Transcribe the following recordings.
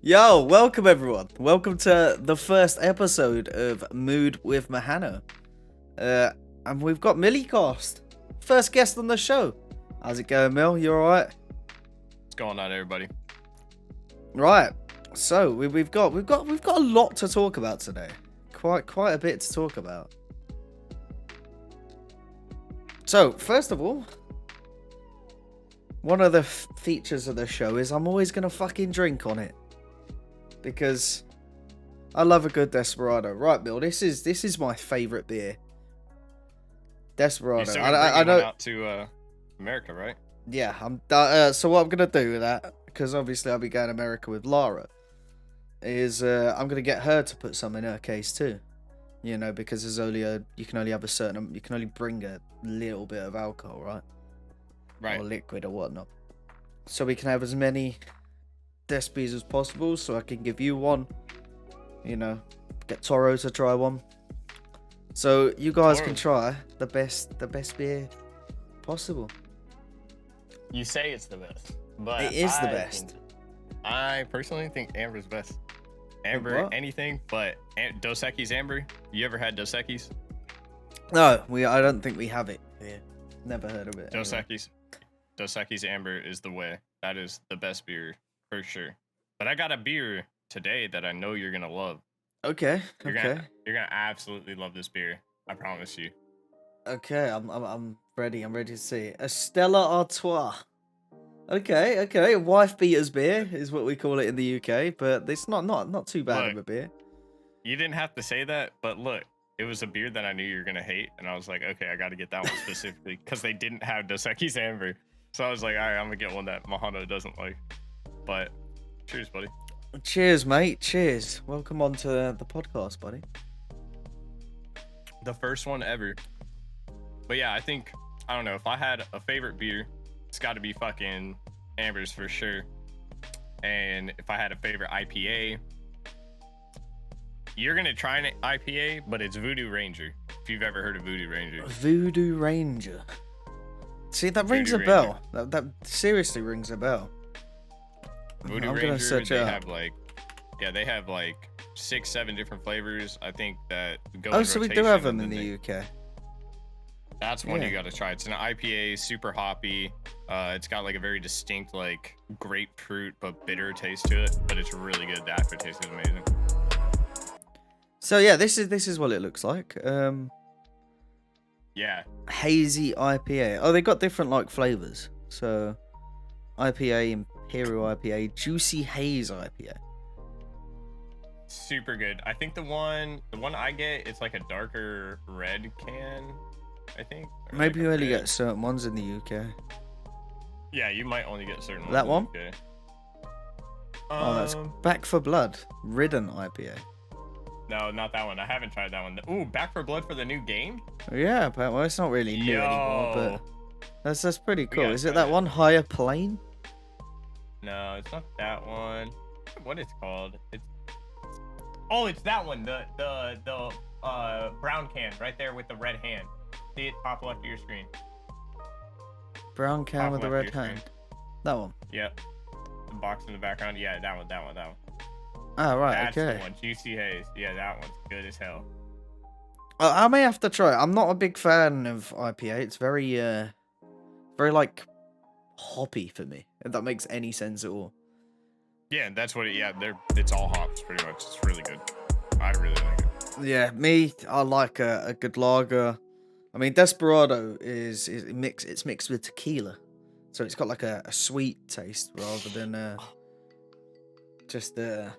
Yo, welcome everyone. Welcome to the first episode of Mood with Mahano. And we've got Millicast, first guest on the show. How's it going, Mill? You alright? What's going on, everybody? Right. So we've got a lot to talk about today. Quite a bit to talk about. So first of all, one of the features of the show is I'm always gonna fucking drink on it. Because I love a good Desperado. Right, Bill, this is my favourite beer. Desperado. I know. Out to America, right? Yeah, so what I'm going to do with that, because obviously I'll be going to America with Lara, is I'm going to get her to put some in her case too. You know, because there's you can only bring a little bit of alcohol, right? Right. Or liquid or whatnot. So we can have as many Despies as possible, so I can give you one, you know, get Toro to try one, so you guys can try the best beer possible. You say it's the best, but it is the best. I personally think Amber's best. Amber, anything but Dos Equis Amber. You ever had Dos Equis? No, I don't think we have it here. Never heard of it. Dos Equis Amber is the way. That is the best beer. For sure. But I got a beer today that I know you're gonna love. Okay. You're gonna absolutely love this beer. I promise you. Okay, I'm ready. I'm ready to see. A Stella Artois. Okay. Wife beater's beer is what we call it in the UK, but it's not too bad of a beer. You didn't have to say that, but look, it was a beer that I knew you were gonna hate, and I was like, okay, I gotta get that one specifically because they didn't have Dos Equis Amber. So I was like, all right, I'm gonna get one that Mahano doesn't like. But cheers, buddy. Cheers, mate. Cheers. Welcome on to the podcast, buddy. The first one ever. But yeah, I don't know, if I had a favorite beer, it's got to be fucking Amber's for sure. And if I had a favorite IPA, you're going to try an IPA, but it's Voodoo Ranger. If you've ever heard of Voodoo Ranger. Voodoo Ranger. See, that rings a bell. That seriously rings a bell. Voodoo Ranger, they have like 6-7 different flavors. I think that go. Oh, so we do have them in the UK. That's one you got to try. It's an IPA, super hoppy. It's got like a very distinct like grapefruit but bitter taste to it, but it's really good. The aftertaste is amazing. So yeah, this is what it looks like. Yeah. Hazy IPA. Oh, they got different like flavors. So IPA, Imperial IPA, Juicy Haze IPA. Super good. I think the one I get, it's like a darker red can, I think. Maybe you only get certain ones in the UK. Yeah, you might only get certain ones. That one? In the UK. Oh, that's Back for Blood, Ridden IPA. No, not that one. I haven't tried that one. Ooh, Back for Blood for the new game? Yeah, but well, it's not really new anymore, but that's pretty cool. Is it that one, Higher Plane? No, it's not that one. What it's called? It's that one. The brown can right there with the red hand. See it top left of your screen. Brown can top with the red hand. That one. Yep. The box in the background. Yeah, that one. Oh, right. That's okay. The one. Juicy Haze. Yeah, that one's good as hell. I may have to try it. I'm not a big fan of IPA. It's very like hoppy for me, if that makes any sense at all. Yeah, that's what it's all hops pretty much. It's really good. I really like it. Yeah, I like a good lager. I mean, Desperado is mixed with tequila, so it's got like a sweet taste rather than just a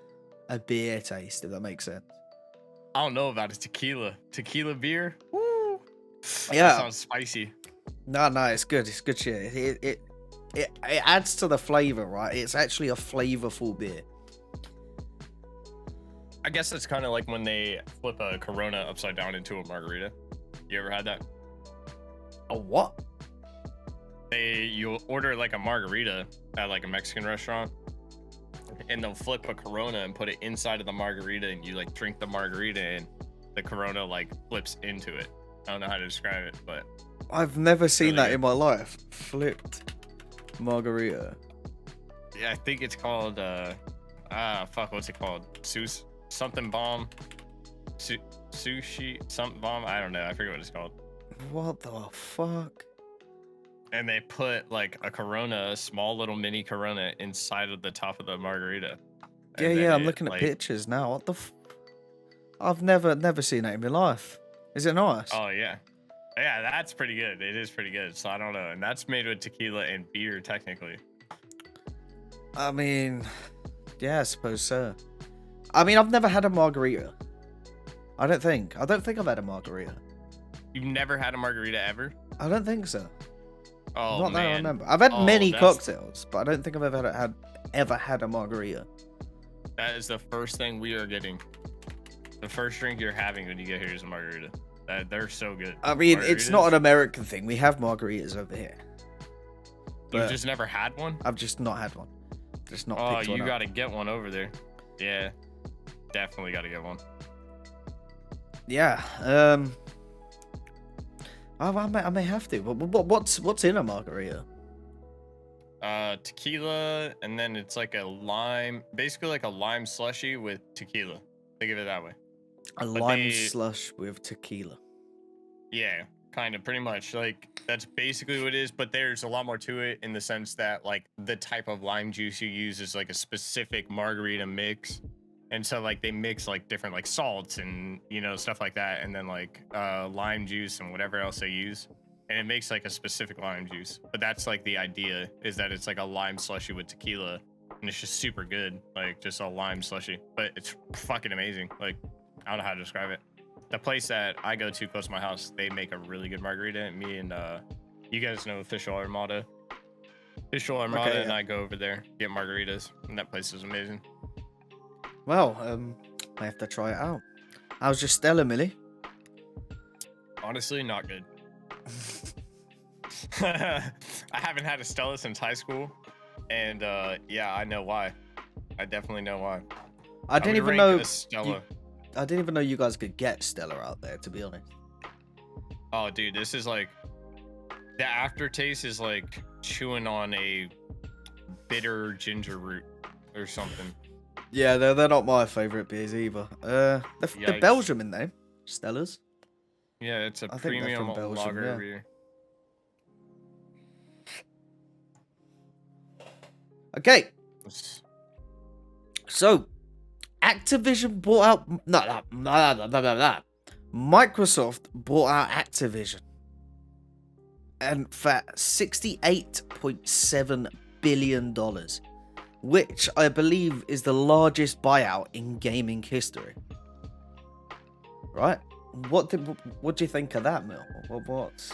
beer taste, if that makes sense. I don't know about a tequila beer. Woo! Yeah, that sounds spicy. No, it's good. It's good shit. It adds to the flavor, right? It's actually a flavorful beer. I guess it's kind of like when they flip a Corona upside down into a margarita. You ever had that? A what? You order like a margarita at like a Mexican restaurant, and they'll flip a Corona and put it inside of the margarita, and you like drink the margarita, and the Corona like flips into it. I don't know how to describe it, but I've never seen really that good. in my life. Flipped margarita. Yeah, I think it's called. I fuck, what's it called? Something bomb. Sushi something bomb. I don't know. I forget what it's called. What the fuck? And they put like a Corona, a small little mini Corona, inside of the top of the margarita. Yeah, I'm looking at pictures now. What the? I've never seen that in my life. Is it nice? Oh yeah, yeah, that's pretty good. It is pretty good. So I don't know, and that's made with tequila and beer technically. I mean, yeah, I suppose so. I mean, I've never had a margarita. I don't think I've had a margarita. You've never had a margarita ever? I don't think so. Oh, not man. that I remember. I've had many cocktails, but I don't think I've ever had a margarita. That is the first thing we are getting. The first drink you're having when you get here is a margarita. They're so good. I mean, it's not an American thing. We have margaritas over here. You've just never had one? I've just not had one. Just not picked one you up. gotta get one over there. Yeah, definitely gotta get one. Yeah. I may have to. What's in a margarita? Tequila, and then it's like a lime, basically like a lime slushy with tequila. Think of it that way. Lime slush with tequila. Yeah, kind of, pretty much. Like, that's basically what it is, but there's a lot more to it in the sense that, like, the type of lime juice you use is, like, a specific margarita mix. And so, like, they mix, like, different, like, salts and, you know, stuff like that. And then, like, lime juice and whatever else they use. And it makes, like, a specific lime juice. But that's, like, the idea, is that it's, like, a lime slushy with tequila. And it's just super good. Like, just a lime slushy. But it's fucking amazing. Like, I don't know how to describe it. The place that I go to close to my house, they make a really good margarita. And me and, you guys know Official Armada. Official Armada and I go over there, get margaritas. And that place is amazing. Well, I have to try it out. How's your Stella, Millie? Honestly, not good. I haven't had a Stella since high school, and yeah, I know why. I definitely know why. I didn't even know Stella. I didn't even know you guys could get Stella out there, to be honest. Oh, dude, this is like the aftertaste is like chewing on a bitter ginger root or something. Yeah, they're not my favorite beers either. They're Belgium in name, Stella's. Yeah, it's a premium lager beer. Okay. So, Activision bought out... Microsoft bought out Activision. And for $68.7 billion. Which I believe is the largest buyout in gaming history. Right? What do you think of that, Mil? What's...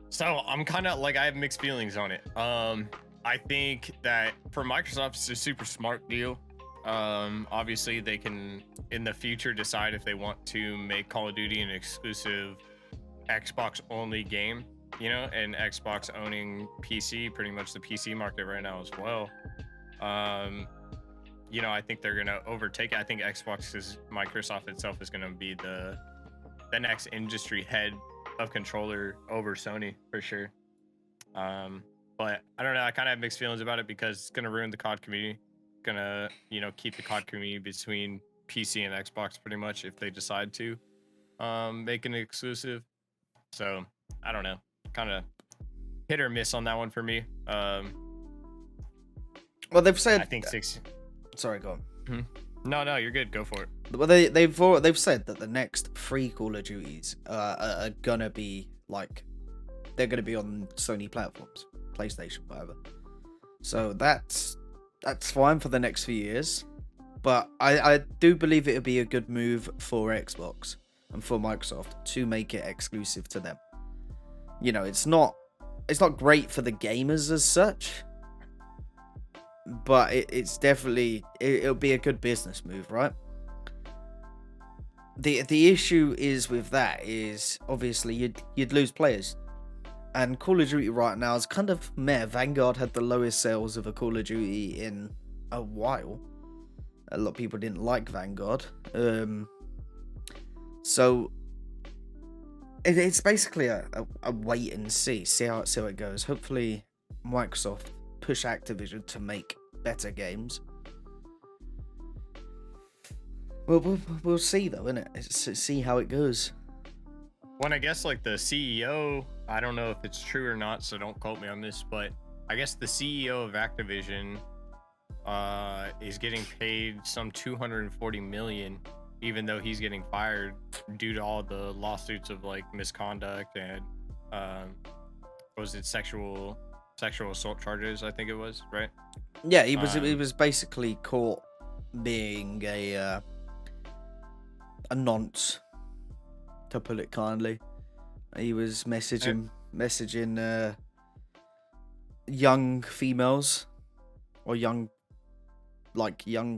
So, I'm kind of like, I have mixed feelings on it. I think that for Microsoft, it's a super smart deal. Obviously, they can, in the future, decide if they want to make Call of Duty an exclusive Xbox-only game, you know, and Xbox owning PC, pretty much the PC market right now as well. You know, I think they're going to overtake it. I think Microsoft itself is going to be the next industry head of controller over Sony for sure. But I don't know. I kind of have mixed feelings about it because it's going to ruin the COD community. Gonna, you know, keep the COD community between PC and Xbox pretty much if they decide to make an exclusive. So I don't know. Kind of hit or miss on that one for me. Well, they've said. I think 6. Sorry, go on. Mm-hmm. No, you're good. Go for it. Well, they've said that the next 3 Call of Duties are gonna be like they're gonna be on Sony platforms, PlayStation, whatever. So that's fine for the next few years, but I do believe it would be a good move for Xbox and for Microsoft to make it exclusive to them. You know, it's not great for the gamers as such, but it's definitely it'll be a good business move, right? The issue is with that is obviously you'd lose players. And Call of Duty right now is kind of meh. Vanguard had the lowest sales of a Call of Duty in a while. A lot of people didn't like Vanguard. So it's basically a wait and see how it goes. Hopefully Microsoft push Activision to make better games. Well, we'll see though, innit? See how it goes. When I guess like the CEO, I don't know if it's true or not, so don't quote me on this, but I guess the CEO of Activision is getting paid some 240 million, even though he's getting fired due to all the lawsuits of like misconduct and what was it, sexual assault charges, I think it was, right? Yeah, he was basically caught being a nonce, to put it kindly. He was messaging young females or young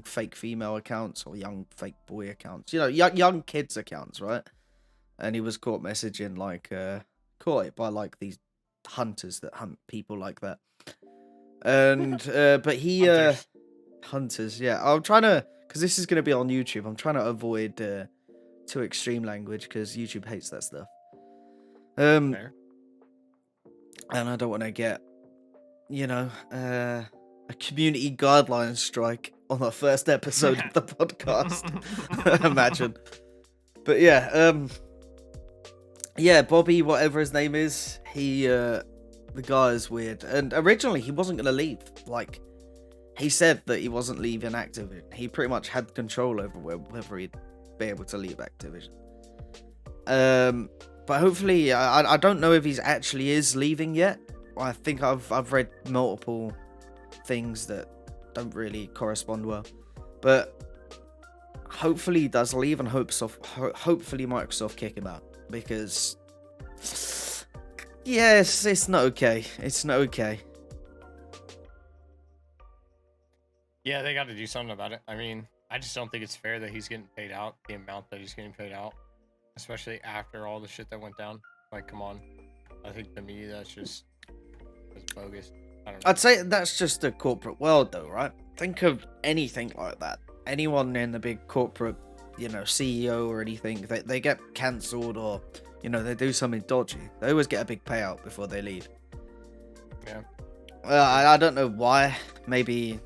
fake female accounts or young fake boy accounts. You know, young kids accounts, right? And he was caught messaging caught by like these hunters that hunt people like that. And but he hunters, yeah. I'm trying to, because this is going to be on YouTube. I'm trying to avoid too extreme language because YouTube hates that stuff. Fair. And I don't want to get, a community guidelines strike on the first episode of the podcast. Imagine. But yeah, Bobby, whatever his name is, the guy is weird. And originally he wasn't going to leave. Like, he said that he wasn't leaving Activision. He pretty much had control over whether he'd be able to leave Activision. But hopefully, I don't know if he's actually is leaving yet. I think I've read multiple things that don't really correspond well. But hopefully he does leave, and hopefully Microsoft kick him out. Because, yes, it's not okay. It's not okay. Yeah, they got to do something about it. I mean, I just don't think it's fair that he's getting paid out the amount that he's getting paid out, especially after all the shit that went down. Like, come on. I think to me, that's bogus. I don't know. I'd say that's just the corporate world, though, right? Think of anything like that. Anyone in the big corporate, CEO or anything, they get cancelled or, they do something dodgy. They always get a big payout before they leave. Yeah. I don't know why. Maybe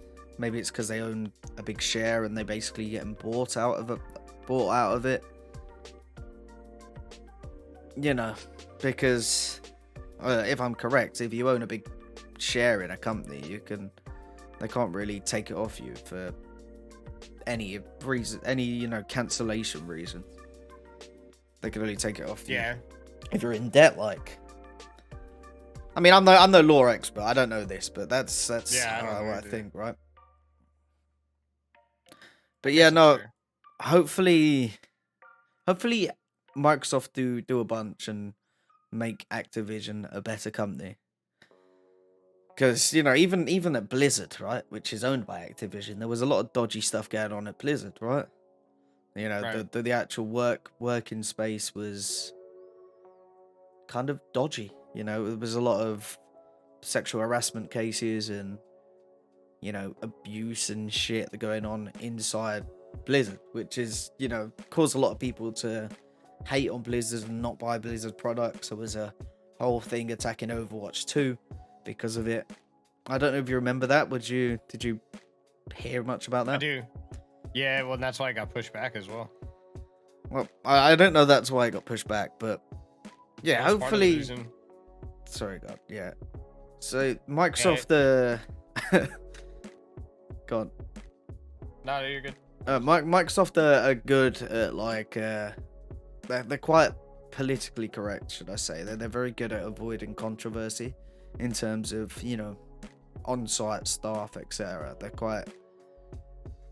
it's because they own a big share and they basically getting bought out of it. Because if I'm correct, if you own a big share in a company, they can't really take it off you for any reason, cancellation reason. They can only take it off you if you're in debt. Like, I mean, I'm no law expert. I don't know this, but that's what I think, right? But yeah, no. Sure. Hopefully, Microsoft do a bunch and make Activision a better company. Because, even at Blizzard, right, which is owned by Activision, there was a lot of dodgy stuff going on at Blizzard, right? Right. The actual working space was kind of dodgy. There was a lot of sexual harassment cases and, abuse and shit going on inside Blizzard, which is, caused a lot of people to hate on Blizzard and not buy Blizzard products. There was a whole thing attacking Overwatch 2 because of it. I don't know if you remember that. Did you hear much about that? I do. Yeah, well, that's why I got pushed back as well. Well, I don't know that's why it got pushed back, but yeah, hopefully. Sorry, God, yeah. So Microsoft, go on. No, you're good. Microsoft are good at they're quite politically correct, should I say? They're very good at avoiding controversy in terms of on-site staff, etc. They're quite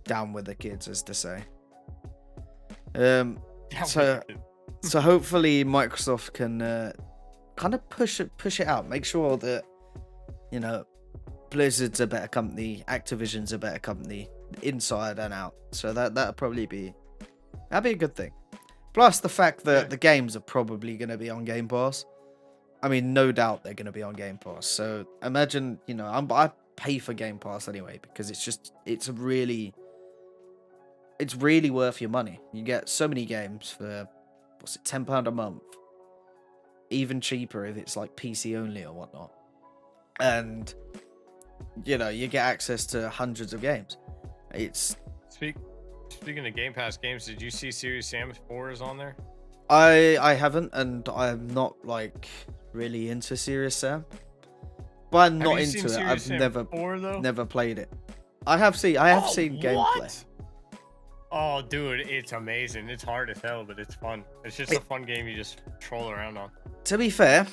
down with the kids, as to say. So hopefully Microsoft can kind of push it out, make sure that Blizzard's a better company, Activision's a better company, inside and out. So that'd be a good thing. Plus the fact that the games are probably going to be on Game Pass. I mean, no doubt they're going to be on Game Pass. So imagine, I pay for Game Pass anyway because it's really worth your money. You get so many games for £10 a month, even cheaper if it's like PC only or whatnot, and you get access to hundreds of games. Speaking of Game Pass games, did you see Sirius Sam 4 is on there? I haven't, and I'm not like really into Sirius Sam. But I'm not into it. I've never 4, though? never played it. I have seen gameplay. Oh, dude, it's amazing. It's hard as hell, but it's fun. It's just a fun game you just troll around on. To be fair,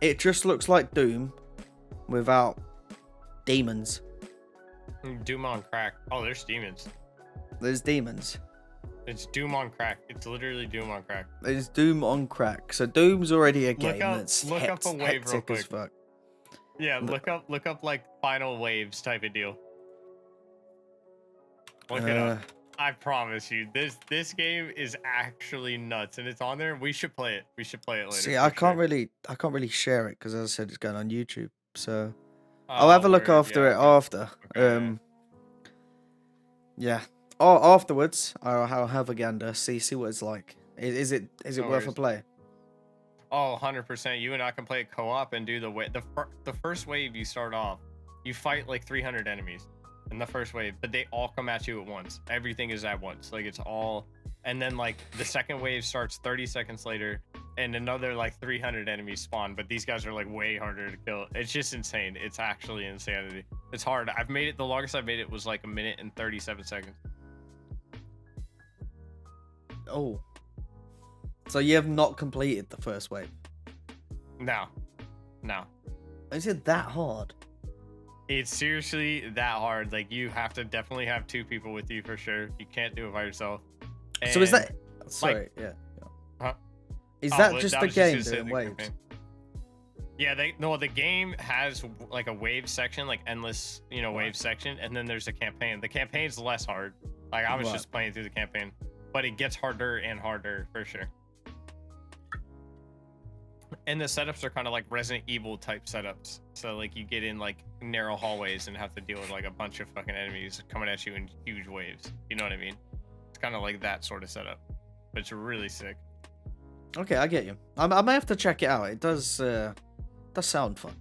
it just looks like Doom without demons. Doom on crack. Oh, there's demons. There's demons. It's Doom on crack. It's literally Doom on crack. It's Doom on crack. So Doom's already a game that's look up a wave real quick. As fuck. Yeah, look up like final waves type of deal. Look it up. I promise you, this game is actually nuts, and it's on there. We should play it. We should play it later. See, I can't really share it because, as I said, it's going on YouTube. So I'll have a look after it after. Okay. Yeah. Oh, afterwards, I'll have a gander. See what it's like. Is it worth a play? Oh, 100%. You and I can play co-op and do the first wave. You start off, you fight like 300 enemies in the first wave, but they all come at you at once. Everything is at once. Like, it's all, and then like the second wave starts 30 seconds later, and another like 300 enemies spawn, but these guys are like way harder to kill. It's just insane. It's actually insanity. It's hard. I've made it, the longest I've made it was like 1 minute and 37 seconds. Oh. So you have not completed the first wave? No. Is it that hard? It's seriously that hard. Like, you have to definitely have 2 people with you for sure. You can't do it by yourself. And so is that... Sorry, like, yeah. Huh? Is that just the game doing waves? Yeah, the game has like a wave section, like endless, wave section, and then there's a campaign. The campaign's less hard. Like, I was just playing through the campaign, but it gets harder and harder for sure. And the setups are kind of like Resident Evil type setups. So like you get in like narrow hallways and have to deal with like a bunch of fucking enemies coming at you in huge waves. You know what I mean? It's kind of like that sort of setup, but it's really sick. Okay, I get you. I may have to check it out. It does sound fun.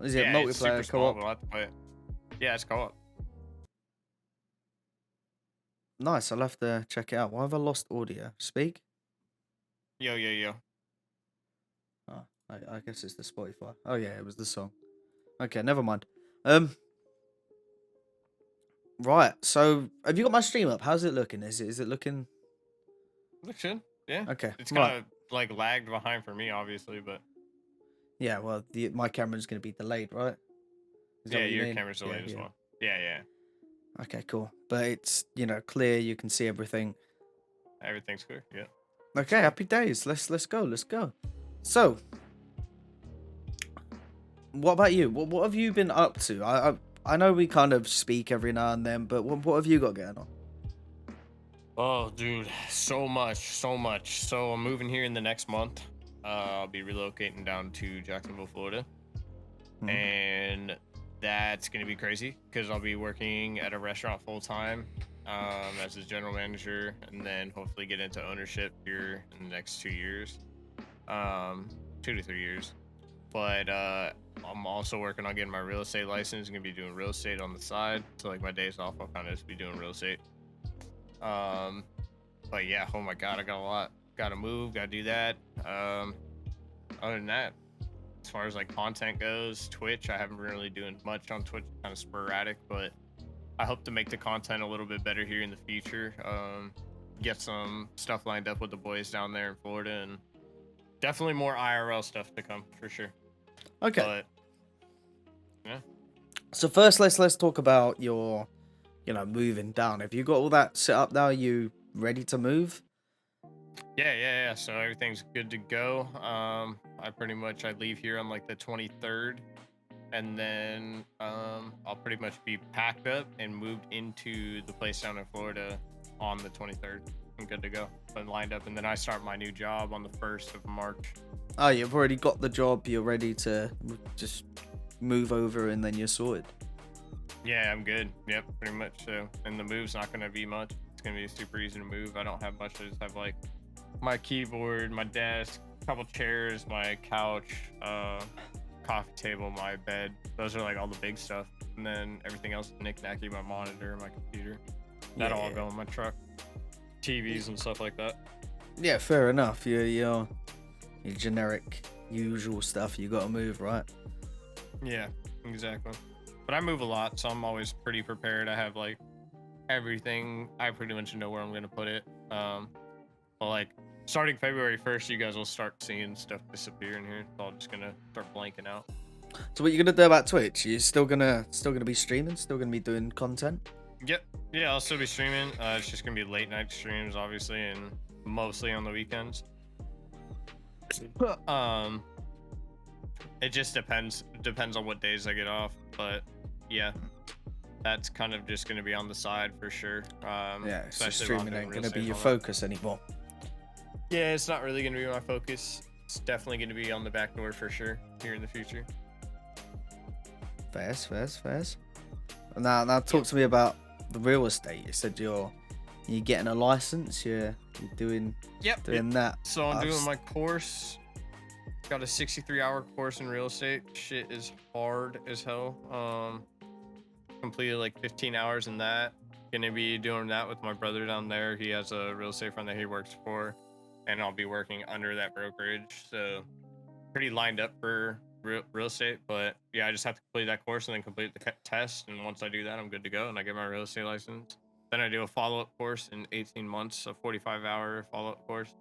Is it multiplayer co-op? We'll have to play it. Yeah, it's co-op. Nice. I'll have to check it out. Why have I lost audio? Speak. Yo. Oh, I guess it's the Spotify. Oh yeah, it was the song. Okay, never mind. Right. So, have you got my stream up? How's it looking? Is it looking? Looks good. Yeah. Okay. It's kind of like lagged behind for me, obviously, but. Yeah. Well, my camera's gonna be delayed, right? Yeah, your camera's delayed as well. Yeah. Okay, cool. But it's clear. You can see everything. Everything's clear. Yeah. Okay. Happy days. Let's go. So, what about you? What have you been up to? I know we kind of speak every now and then, but what have you got going on? Oh, dude, so much. So I'm moving here in the next month. I'll be relocating down to Jacksonville, Florida, and that's gonna be crazy because I'll be working at a restaurant full time as a general manager, and then hopefully get into ownership here in the next 2 years. 2 to 3 years, but I'm also working on getting my real estate license. I'm gonna be doing real estate on the side, so like my days off I'll kind of just be doing real estate. But yeah, oh my god, I got a lot. Gotta move, gotta do that. Other than that, as far as like content goes, Twitch, I haven't really doing much on Twitch, kind of sporadic, but I hope to make the content a little bit better here in the future. Get some stuff lined up with the boys down there in Florida, and definitely more IRL stuff to come for sure. Okay. But, yeah. So first, let's talk about your, moving down. Have you got all that set up now? Are you ready to move? Yeah. So everything's good to go. I leave here on like the 23rd, and then I'll pretty much be packed up and moved into the place down in Florida on the 23rd. I'm good to go. I'm lined up, and then I start my new job on the 1st of March. Oh, you've already got the job. You're ready to just move over, and then you're sorted. Yeah, I'm good. Yep, pretty much so. And the move's not gonna be much. It's gonna be super easy to move. I don't have much. I just have like my keyboard, my desk, a couple chairs, my couch, coffee table, my bed. Those are like all the big stuff. And then everything else is knick-knacky, my monitor, my computer. That'll all go in my truck. TVs and stuff like that. Yeah, fair enough. Your generic, usual stuff you gotta move, right? Yeah, exactly. But I move a lot, so I'm always pretty prepared. I have like everything. I pretty much know where I'm gonna put it. But like starting February 1st, you guys will start seeing stuff disappear in here. It's all just gonna start blanking out. So what you gonna do about Twitch? You still gonna be streaming? Still gonna be doing content? Yep. Yeah, I'll still be streaming. It's just gonna be late night streams, obviously, and mostly on the weekends. It just depends on what days I get off, but yeah, that's kind of just gonna be on the side for sure. Yeah, so especially streaming ain't gonna be your focus anymore. Yeah, it's not really gonna be my focus. It's definitely gonna be on the back door for sure here in the future. Fairs. Now talk to me about the real estate. You said you're getting a license. You're doing that. So I'm doing my course. Got a 63-hour course in real estate. Shit is hard as hell. Completed like 15 hours in that. Gonna be doing that with my brother down there. He has a real estate firm that he works for, and I'll be working under that brokerage. So pretty lined up for real estate. But yeah, I just have to complete that course and then complete the test. And once I do that, I'm good to go, and I get my real estate license. Then I do a follow-up course in 18 months, a 45-hour follow-up course,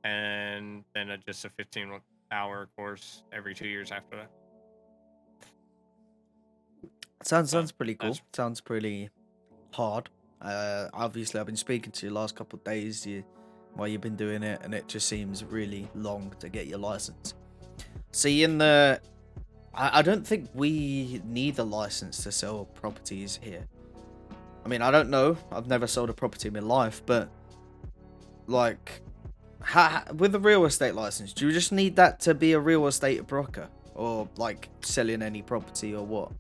and then just a 15-hour course every 2 years after that. Sounds pretty cool. Sounds pretty hard. Obviously, I've been speaking to you last couple of days while you've been doing it, and it just seems really long to get your license. See, I don't think we need a license to sell properties here. I mean, I don't know. I've never sold a property in my life, but like, with a real estate license, do you just need that to be a real estate broker, or like selling any property, or what?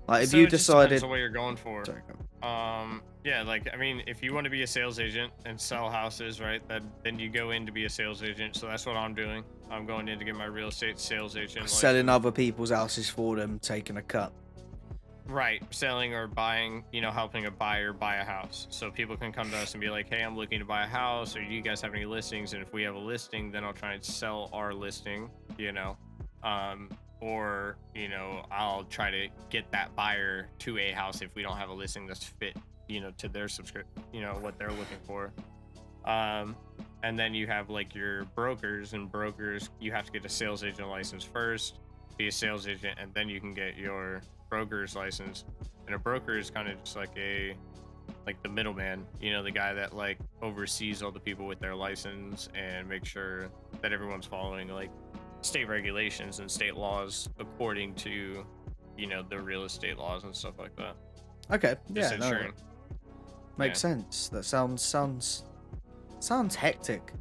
Like, if So you it just decided, depends on what you're going for. Sorry, go. Yeah, like I mean, if you want to be a sales agent and sell houses, right? Then you go in to be a sales agent. So that's what I'm doing. I'm going in to get my real estate sales agent. Selling other people's houses for them, taking a cut. Right, selling or buying, helping a buyer buy a house. So people can come to us and be like, hey, I'm looking to buy a house, or do you guys have any listings? And if we have a listing, then I'll try and sell our listing, or, I'll try to get that buyer to a house if we don't have a listing that's fit, to their what they're looking for. And then you have like your brokers, and brokers, you have to get a sales agent license first, be a sales agent, and then you can get your broker's license. And a broker is kind of just like the middleman, the guy that like oversees all the people with their license and make sure that everyone's following like state regulations and state laws according to the real estate laws and stuff like that. Okay, Just yeah, no, makes sense. That sounds hectic.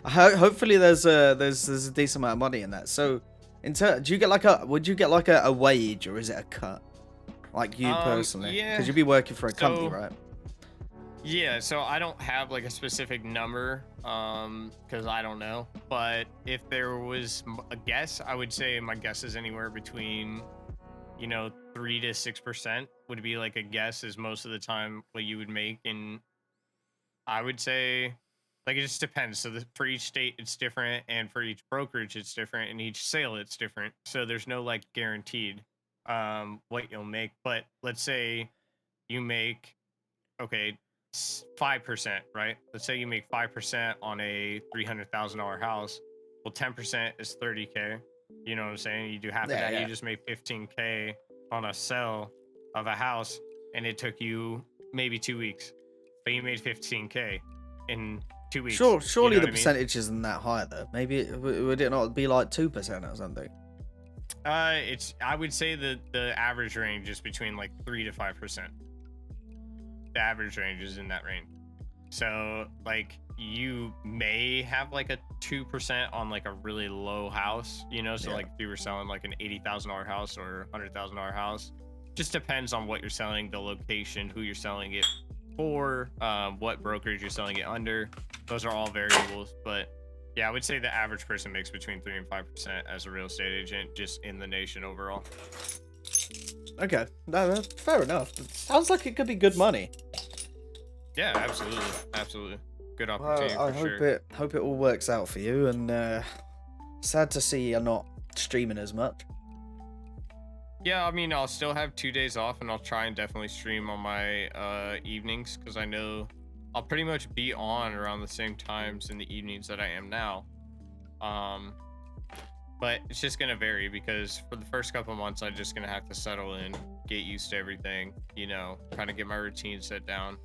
Hopefully there's a decent amount of money in that. So would you get like a wage, or is it a cut? Like you personally? Yeah. Because you'd be working for a company, right? Yeah, so I don't have like a specific number, because I don't know. But if there was a guess, I would say my guess is anywhere between, 3 to 6% would be like a guess, is most of the time what you would make. And I would say, like, it just depends. So for each state, it's different, and for each brokerage, it's different, and each sale, it's different. So there's no like guaranteed what you'll make. But let's say you make 5%, right? Let's say you make 5% on a $300,000 house. Well, 10% is 30K. You know what I'm saying? You do half of that. Yeah. You just made 15K on a sell of a house, and it took you maybe 2 weeks, but you made 15K in 2 weeks. Surely the percentage isn't that high though. Maybe would it not be like 2% or something? I would say the average range is between like 3 to 5%. The average range is in that range. So like you may have like a 2% on like a really low house, so like if you were selling like an $80,000 house or $100,000 house, just depends on what you're selling, the location, who you're selling it for, what brokerage you're selling it under. Those are all variables. But yeah, I would say the average person makes between 3 and 5% as a real estate agent just in the nation overall. Okay, no, fair enough. It sounds like it could be good money. Yeah, absolutely, absolutely, good Well, opportunity I for sure. hope it all works out for you. And sad to see you're not streaming as much. Yeah, I mean, I'll still have 2 days off, and I'll try and definitely stream on my evenings because I know I'll pretty much be on around the same times in the evenings that I am now. Um, but it's just gonna vary because for the first couple months, I'm just gonna have to settle in, get used to everything, kind of get my routine set down,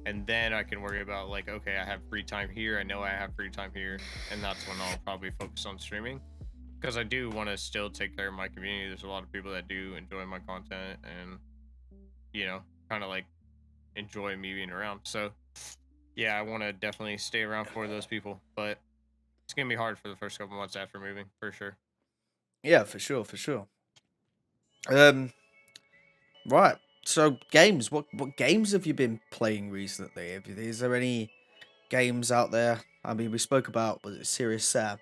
and then I can worry about like, okay, I have free time here. I know I have free time here, and that's when I'll probably focus on streaming. Because I do want to still take care of my community. There's a lot of people that do enjoy my content and, kind of like enjoy me being around. So, yeah, I want to definitely stay around for those people. But it's going to be hard for the first couple months after moving, for sure. Yeah, for sure, for sure. Right. So games. What games have you been playing recently? Is there any games out there? I mean, we spoke about, was it Sirius Sam?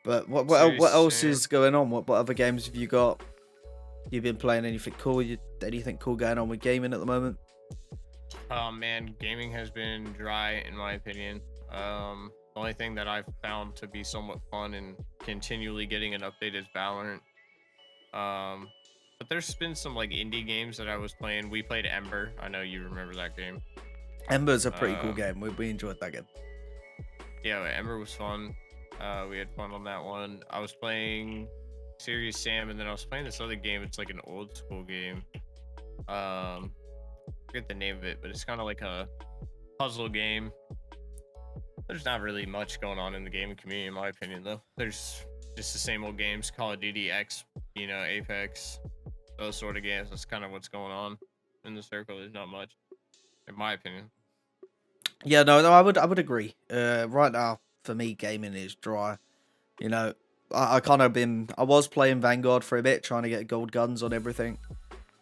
But Serious what else Sam. is going on? What other games have you got? You been playing anything cool? Anything cool going on with gaming at the moment? Oh, man, gaming has been dry, in my opinion. The only thing that I've found to be somewhat fun and continually getting an update is Valorant. But there's been some like indie games that I was playing. We played Ember. I know you remember that game. Ember's a pretty cool Um, game. We enjoyed that game. yeah, Ember was fun. We had fun on that one. I was playing Sirius Sam, and then I was playing this other game. It's like an old school game. I forget the name of it, but it's kind of like a puzzle game. There's not really much going on in the gaming community, in my opinion, though. There's just the same old games, Call of Duty X, Apex, those sort of games. That's kind of what's going on in the circle. There's not much, in my opinion. Yeah, no, I would agree. Right now for me, gaming is dry. You know, I was playing Vanguard for a bit, trying to get gold guns on everything.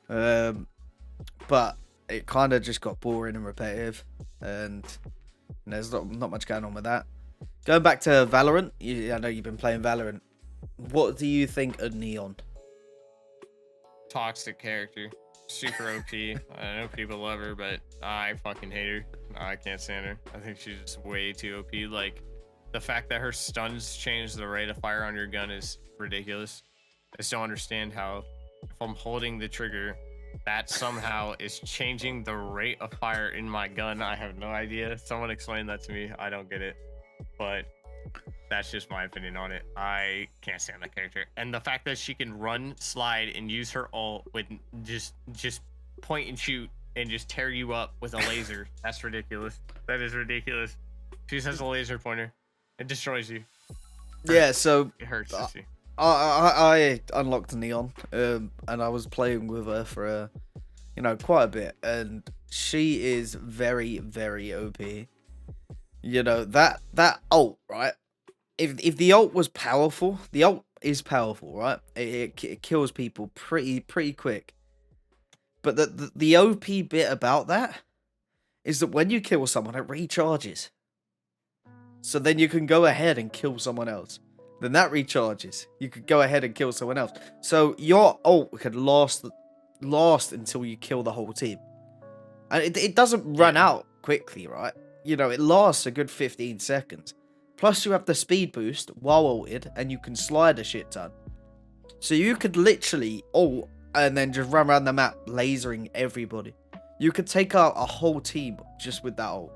But it kind of just got boring and repetitive, and there's not much going on with that. Going back to Valorant, I know you've been playing Valorant. What do you think of Neon? Toxic character, super OP. I know people love her, but I fucking hate her. I can't stand her. I think she's just way too OP. Like, the fact that her stuns change the rate of fire on your gun is ridiculous. I just don't understand how, if I'm holding the trigger, that somehow is changing the rate of fire in my gun. I have no idea. Someone explain that to me. I don't get it. But that's just my opinion on it. I can't stand that character. And the fact that she can run, slide, and use her ult with just point and shoot and just tear you up with a laser. That's ridiculous. That is ridiculous. She just has a laser pointer. It destroys you. Yeah, so It hurts to see. I unlocked Neon, and I was playing with her for quite a bit, and she is very, very OP. That ult, right? If the ult was powerful, the ult is powerful, right? It kills people pretty quick. But the OP bit about that is that when you kill someone, it recharges. So then you can go ahead and kill someone else. Then that recharges. You could go ahead and kill someone else. So your ult could last until you kill the whole team. And it doesn't run out quickly, right? It lasts a good 15 seconds. Plus you have the speed boost while ulted, and you can slide a shit ton. So you could literally ult and then just run around the map lasering everybody. You could take out a whole team just with that ult.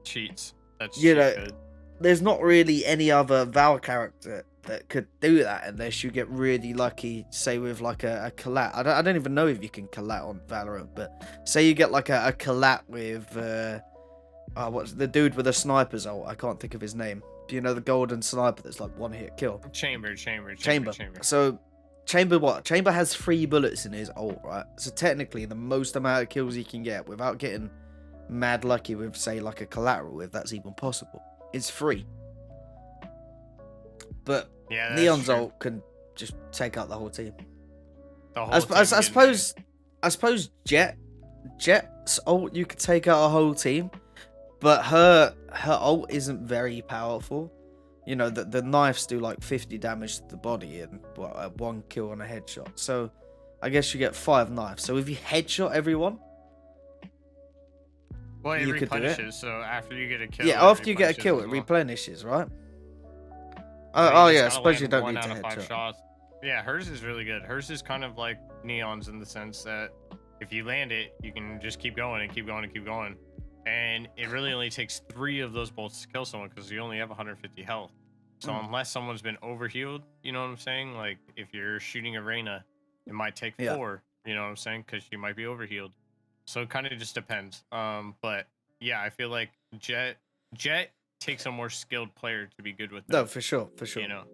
Cheats. That's Good. There's not really any other Val character that could do that unless you get really lucky, say with like a collat. I don't even know if you can collat on Valorant, but say you get like a collat with what's the dude with a sniper's ult? I can't think of his name. Do you know the golden sniper that's like one hit kill? Chamber. So Chamber has 3 bullets in his ult, right? So technically the most amount of kills he can get without getting mad lucky with, say, like a collateral, if that's even possible, it's 3. But Yeah, Neon's ult can just take out the whole team. I suppose Jet's ult, you could take out a whole team, but her ult isn't very powerful. The knives do like 50 damage to the body and 1 kill on a headshot. So I guess you get 5 knives. So if you headshot everyone, Well, it you could do it. replenishes, so after you get a kill, Yeah, it after you get a replenishes kill, as it well. replenishes, right? So Oh you yeah, I just gotta suppose you land don't 1 need to out of 5 headshot. shots. Yeah, hers is really good. Hers is kind of like Neon's in the sense that if you land it, you can just keep going and keep going and keep going. And it really only takes 3 of those bolts to kill someone because you only have 150 health. So unless someone's been overhealed, you know what I'm saying? Like if you're shooting a Reyna, it might take 4, you know what I'm saying? Because she might be overhealed. So it kind of just depends. But yeah, I feel like Jet takes a more skilled player to be good with them. No, for sure. You know,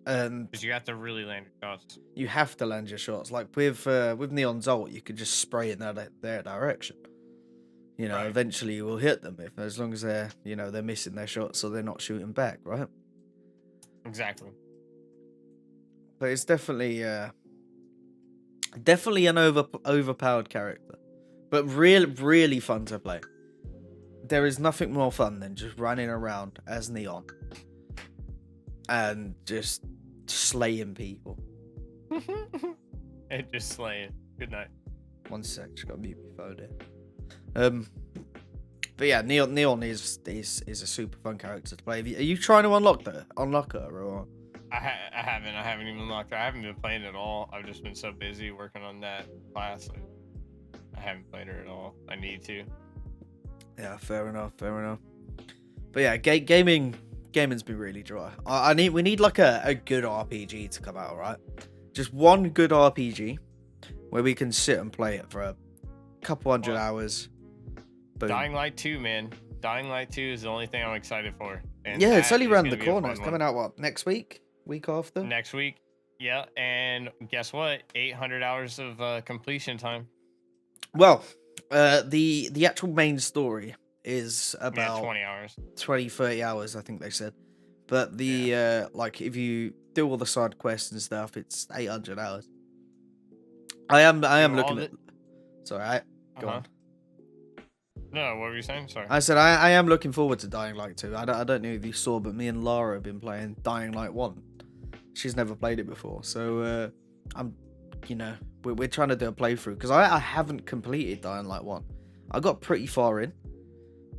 And because you have to really land your shots. you have to land your shots. Like with Neon's ult, you could just spray in their direction. You know, Right. eventually you will hit them as long as they're they're missing their shots, so they're not shooting back, right? Exactly. But it's definitely an overpowered character, but really fun to play. There is nothing more fun than just running around as Neon and just slaying people. And just slaying. Good night. 1 sec, just gotta mute my phone here. But yeah, Neon is a super fun character to play. Are you trying to unlock her, or? I haven't even unlocked her. I haven't been playing at all. I've just been so busy working on that class. Like, I haven't played her at all. I need to. Yeah, fair enough. But yeah, gaming's been really dry. We need like a good RPG to come out, right? Just one good RPG where we can sit and play it for a couple hundred hours. Boom. Dying Light 2, man. Dying Light 2 is the only thing I'm excited for. And yeah, it's that only is around gonna the be a corner. fun It's one. coming out what, next week? Week after? Next week. Yeah, and guess what? 800 hours of completion time. Well, the actual main story is about 20 hours. 20-30 hours, I think they said. But the like if you do all the side quests and stuff, it's 800 hours. I am looking at Sorry, go on. No, what were you saying? Sorry. I said I am looking forward to Dying Light 2. I don't know if you saw, but me and Lara have been playing Dying Light 1. She's never played it before, so we're trying to do a playthrough because I haven't completed Dying Light 1. I got pretty far in,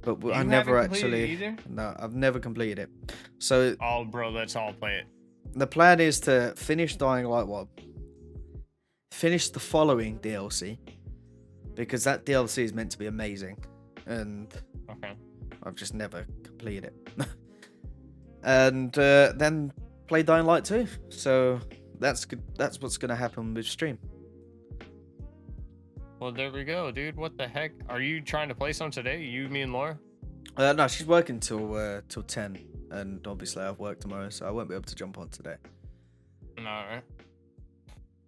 but I never actually. Either? No, I've never completed it. So. Oh, bro, let's all play it. The plan is to finish Dying Light 1, finish the following DLC, because that DLC is meant to be amazing, and I've just never completed it. And then play Dying Light 2. So that's good. That's what's gonna happen with stream. Well, there we go, dude. What the heck? Are you trying to play some today? You, me, and Laura? No, she's working till 10, and obviously I have work tomorrow, so I won't be able to jump on today. Alright.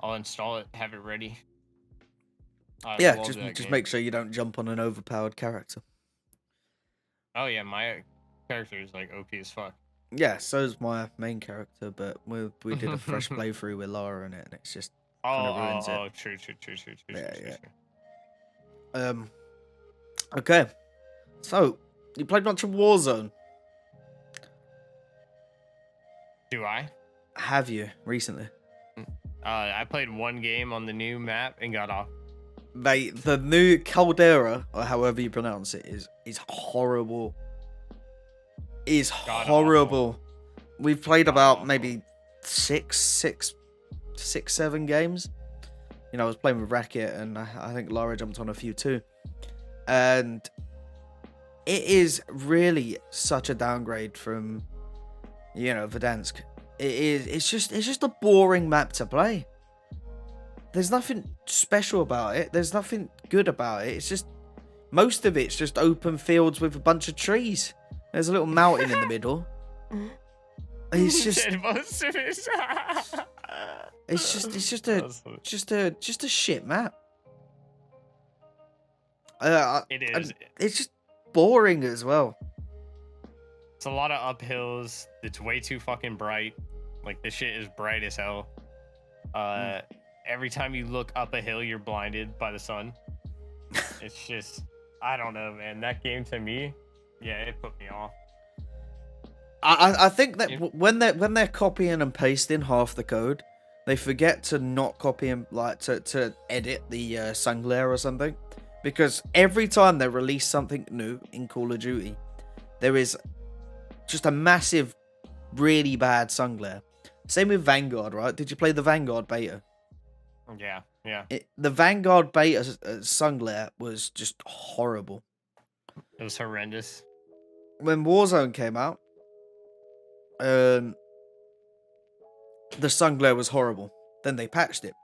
I'll install it, have it ready. Yeah, just make sure you don't jump on an overpowered character. Oh yeah, my character is like OP as fuck. Yeah, so is my main character, but we did a fresh playthrough with Lara in it, and it's just kind of ruins it. True. Yeah. Okay. So, you played much of Warzone? Do I? Have you recently? I played one game on the new map and got off. Mate, the new Caldera, or however you pronounce it, is horrible. Is horrible. We've played about maybe 6, 7 games. You know, I was playing with Racket, and I think Lara jumped on a few too. And it is really such a downgrade from, Verdansk. It's just a boring map to play. There's nothing special about it. There's nothing good about it. It's just, most of it's just open fields with a bunch of trees. There's a little mountain in the middle. It's just most of it. it's just a shit map. It is. It's just boring as well. It's a lot of uphills. It's way too fucking bright. Like, this shit is bright as hell. Every time you look up a hill, you're blinded by the sun. It's just, I don't know, man. That game to me, yeah, it put me off. I think that when they're copying and pasting half the code, they forget to not copy and like to edit the sun glare or something, because every time they release something new in Call of Duty, there is just a massive, really bad sun glare. Same with Vanguard, right? Did you play the Vanguard beta? Yeah, yeah. The Vanguard beta sun glare was just horrible. It was horrendous. When Warzone came out, the sun glare was horrible. Then they patched it.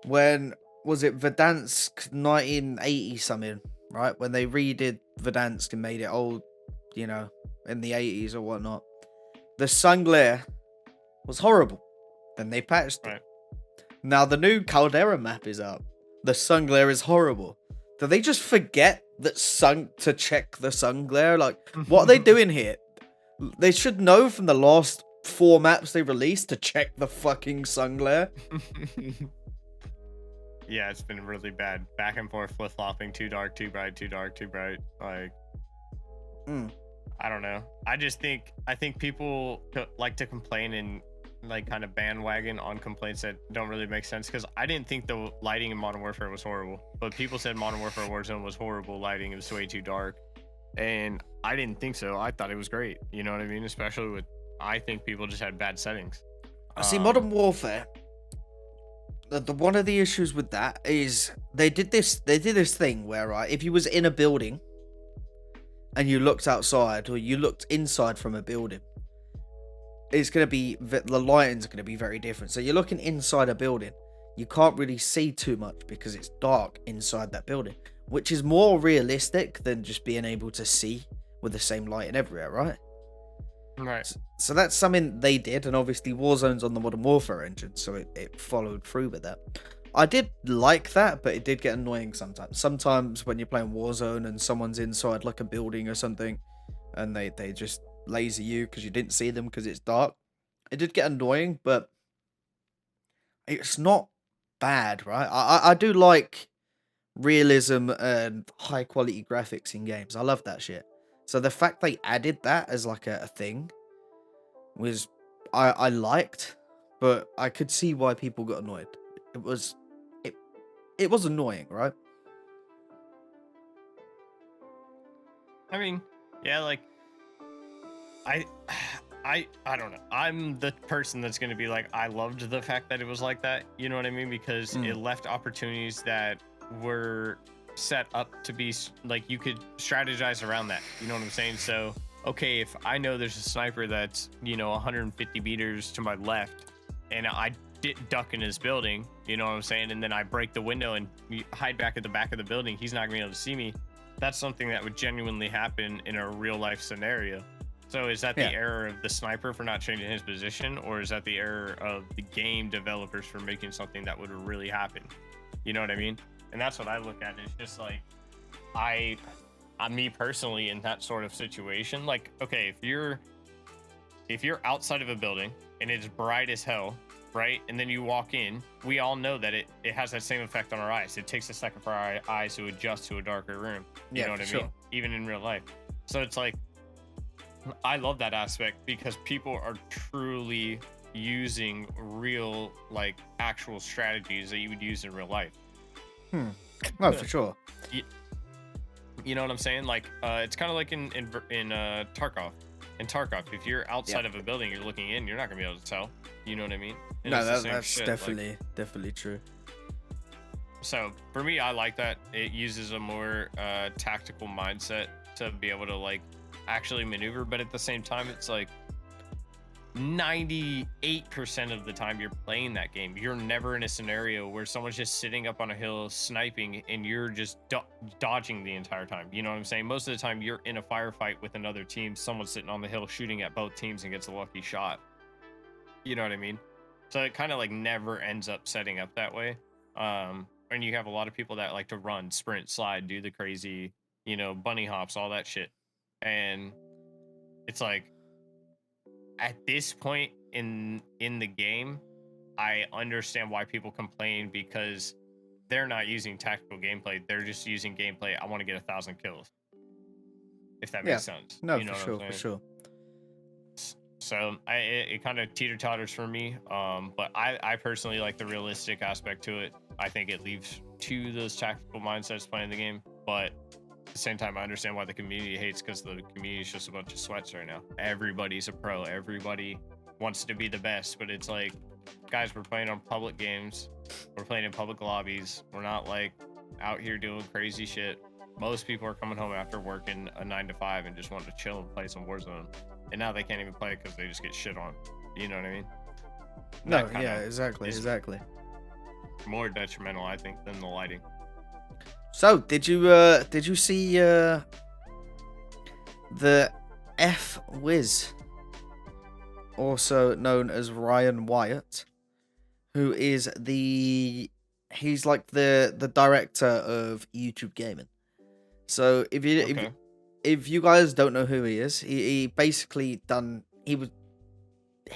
When was it Verdansk 1980 something, right? When they redid Verdansk and made it old, you know, in the 80s or whatnot. The sun glare was horrible. Then they patched it. Now the new Caldera map is up. The sun glare is horrible. Do they just forget that to check the sun glare? Like, what are they doing here? They should know from the last 4 maps they released to check the fucking sun glare. Yeah, it's been really bad. Back and forth, flip-flopping, too dark, too bright, too dark, too bright. Like, I don't know. I think people like to complain and like kind of bandwagon on complaints that don't really make sense, because I didn't think the lighting in Modern Warfare was horrible, but people said Modern Warfare Warzone was horrible lighting. It was way too dark, and I didn't think so. I thought it was great. You know what I mean? Especially with, I think people just had bad settings. See, Modern Warfare, one of the issues with that is they did this thing where, right, if you was in a building and you looked outside or you looked inside from a building, it's going to be, the lighting's going to be very different. So you're looking inside a building, you can't really see too much because it's dark inside that building, which is more realistic than just being able to see with the same lighting everywhere, right? Right. So that's something they did, and obviously Warzone's on the Modern Warfare engine, so it followed through with that. I did like that, but it did get annoying sometimes. Sometimes when you're playing Warzone and someone's inside like a building or something, and they just laser you because you didn't see them because it's dark, it did get annoying, but it's not bad, right? I do like realism and high quality graphics in games. I love that shit. So the fact they added that as like a thing was I liked, but I could see why people got annoyed. It was annoying, right? I mean, yeah, like I don't know. I'm the person that's going to be like, I loved the fact that it was like that. You know what I mean? Because it left opportunities that were set up to be like, you could strategize around that. You know what I'm saying? So, okay, if I know there's a sniper that's, 150 meters to my left, and I duck in his building, you know what I'm saying? And then I break the window and hide back at the back of the building, he's not going to be able to see me. That's something that would genuinely happen in a real life scenario. So is that the error of the sniper for not changing his position, or is that the error of the game developers for making something that would really happen? You know what I mean? And that's what I look at. It's just like, me personally, in that sort of situation, like, okay, if you're outside of a building and it's bright as hell, right? And then you walk in, we all know that it has that same effect on our eyes. It takes a second for our eyes to adjust to a darker room. You know what I mean? Even in real life. So it's like, I love that aspect because people are truly using real, like, actual strategies that you would use in real life. No, for sure. You know what I'm saying? Like, it's kind of like in Tarkov. In Tarkov, if you're outside of a building, you're looking in, you're not gonna be able to tell. You know what I mean? And no, that's definitely true. So for me, I like that. It uses a more tactical mindset to be able to, like, actually maneuver, but at the same time, it's like 98% of the time you're playing that game, you're never in a scenario where someone's just sitting up on a hill sniping and you're just dodging the entire time. You know what I'm saying? Most of the time you're in a firefight with another team, someone's sitting on the hill shooting at both teams and gets a lucky shot. You know what I mean? So it kind of like never ends up setting up that way. And you have a lot of people that like to run, sprint, slide, do the crazy, bunny hops, all that shit. And it's like, at this point in the game, I understand why people complain, because they're not using tactical gameplay. They're just using gameplay. I want to get 1,000 kills. If that makes sense. No, for sure. So it kind of teeter totters for me. But I personally like the realistic aspect to it. I think it leaves to those tactical mindsets playing the game. But at the same time, I understand why the community hates, because the community is just a bunch of sweats right now. Everybody's a pro. Everybody wants to be the best. But it's like, guys, we're playing on public games. We're playing in public lobbies. We're not like out here doing crazy shit. Most people are coming home after working a 9 to 5 and just want to chill and play some Warzone. And now they can't even play because they just get shit on. You know what I mean? No, yeah, exactly. More detrimental, I think, than the lighting. So, did you see the F-Wiz, also known as Ryan Wyatt, who is he's like the director of YouTube gaming. So if you guys don't know who he is, he basically he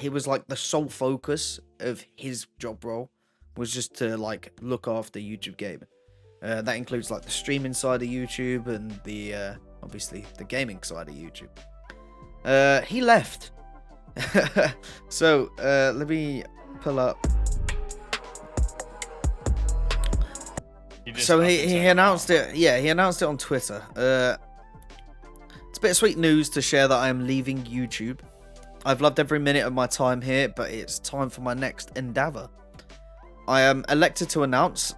was like the sole focus of his job role was just to like look after YouTube gaming. That includes like the streaming side of YouTube and the obviously the gaming side of YouTube. He left. So let me pull up. So he announced it. Yeah, he announced it on Twitter. It's bittersweet news to share that I am leaving YouTube. I've loved every minute of my time here, but it's time for my next endeavor. I am elated to announce.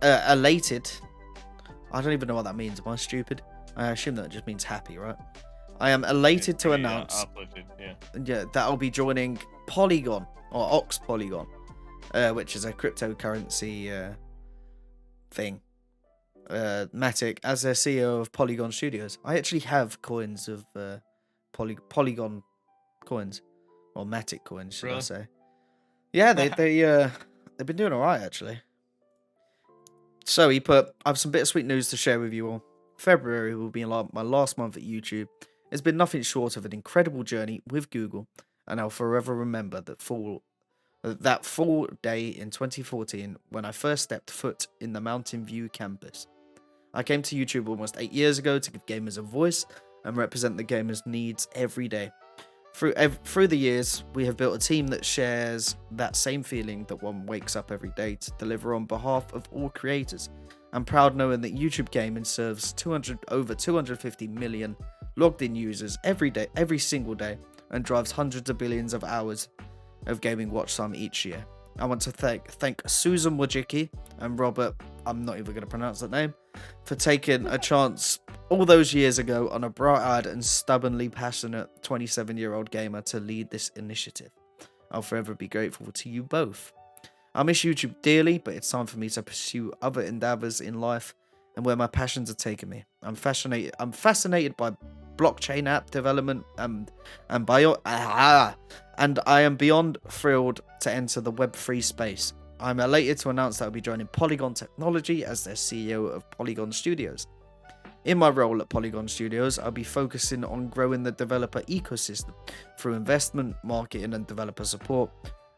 Elated. I don't even know what that means. Am I stupid? I assume that just means happy, right? I am elated to announce. Yeah, that I'll be joining Polygon or Ox Polygon, which is a cryptocurrency thing. Matic as their CEO of Polygon Studios. I actually have coins of Polygon coins or Matic coins, should I say? Yeah, they've been doing alright actually. So he put, I have some bittersweet news to share with you all. February will be my last month at YouTube. It's been nothing short of an incredible journey with Google, and I'll forever remember that full day in 2014 when I first stepped foot in the Mountain View campus. I came to YouTube almost 8 years ago to give gamers a voice and represent the gamers' needs every day. Through the years, we have built a team that shares that same feeling that one wakes up every day to deliver on behalf of all creators. I'm proud knowing that YouTube Gaming serves over 250 million logged-in users every single day, and drives hundreds of billions of hours of gaming watch time each year. I want to thank Susan Wojcicki and Robert, I'm not even going to pronounce that name, for taking a chance all those years ago on a bright-eyed and stubbornly passionate 27-year-old gamer to lead this initiative. I'll forever be grateful to you both. I miss YouTube dearly, but it's time for me to pursue other endeavors in life and where my passions are taking me. I'm fascinated by blockchain app development and I am beyond thrilled to enter the Web3 space. I'm elated to announce that I'll be joining Polygon Technology as their CEO of Polygon Studios. In my role at Polygon Studios, I'll be focusing on growing the developer ecosystem through investment, marketing, and developer support,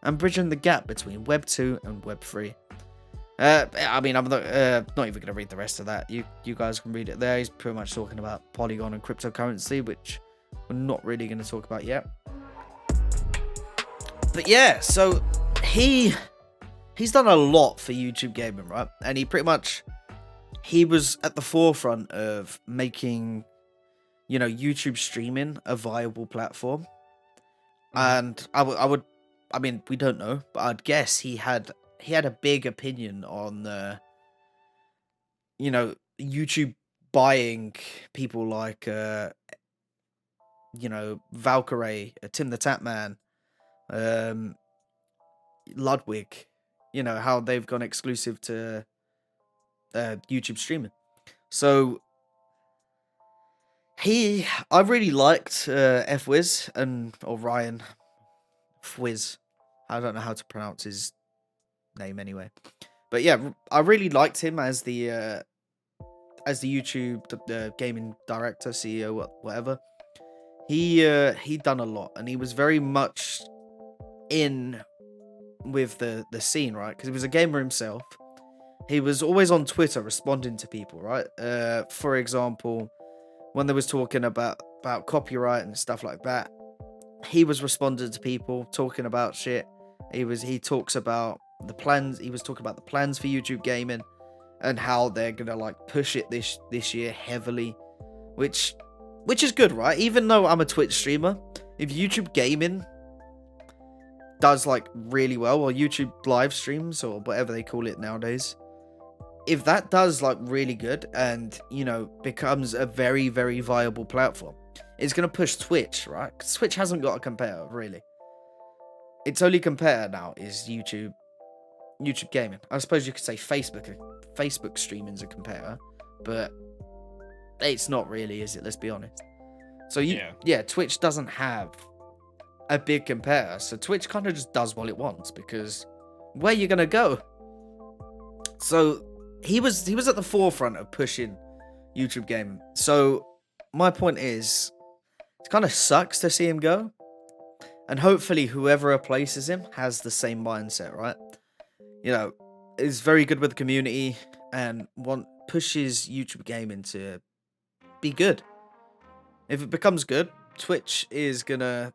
and bridging the gap between Web 2 and Web 3. I mean, I'm not even going to read the rest of that. You guys can read it there. He's pretty much talking about Polygon and cryptocurrency, which we're not really going to talk about yet. But yeah, so he's done a lot for YouTube gaming, right? And he was at the forefront of making, YouTube streaming a viable platform. And I mean, we don't know, but I'd guess he had a big opinion on, YouTube buying people like, Valkyrie, Tim the Tatman, Ludwig, how they've gone exclusive to YouTube streaming. So I really liked F-Wiz or Ryan Fwiz. I don't know how to pronounce his name anyway. But yeah, I really liked him as the YouTube gaming director, CEO, whatever. He done a lot, and he was very much in with the scene, right? Because he was a gamer himself. He was always on Twitter responding to people, right? For example, when they was talking about copyright and stuff like that, he was responding to people, talking about shit. He talks about the plans. He was talking about the plans for YouTube gaming and how they're gonna like push it this year heavily, which is good, right? Even though I'm a Twitch streamer, if YouTube gaming does like really well, or YouTube live streams or whatever they call it nowadays, if that does like really good and, you know, becomes a very, very viable platform, it's going to push Twitch, right? 'Cause Twitch hasn't got a competitor, really. Its only competitor now is YouTube gaming. I suppose you could say Facebook streaming's a competitor, but it's not really, is it? Let's be honest. So yeah, Twitch doesn't have a big competitor, so Twitch kind of just does what it wants, because where you gonna go? So he was at the forefront of pushing YouTube gaming. So my point is, it kind of sucks to see him go, and hopefully whoever replaces him has the same mindset, right? You know, is very good with the community and pushes YouTube gaming to be good. If it becomes good, Twitch is gonna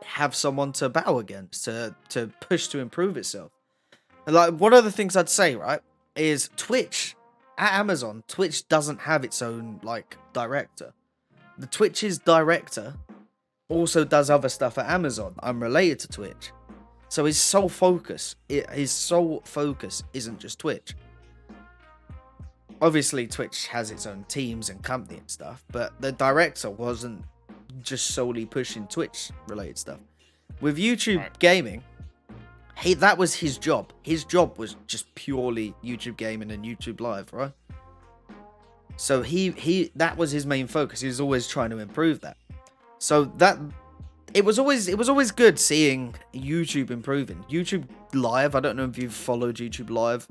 have someone to battle against, to push to improve itself. And like, one of the things I'd say, right, is Twitch at Amazon, Twitch doesn't have its own like director. The Twitch's director also does other stuff at Amazon unrelated to Twitch. So his sole focus isn't just Twitch. Obviously, Twitch has its own teams and company and stuff, but the director wasn't just solely pushing Twitch related stuff. With YouTube gaming, that was his job. His job was just purely YouTube gaming and YouTube live, right? So that was his main focus. He was always trying to improve that. So that it was always good seeing YouTube improving. YouTube Live, I don't know if you've followed YouTube Live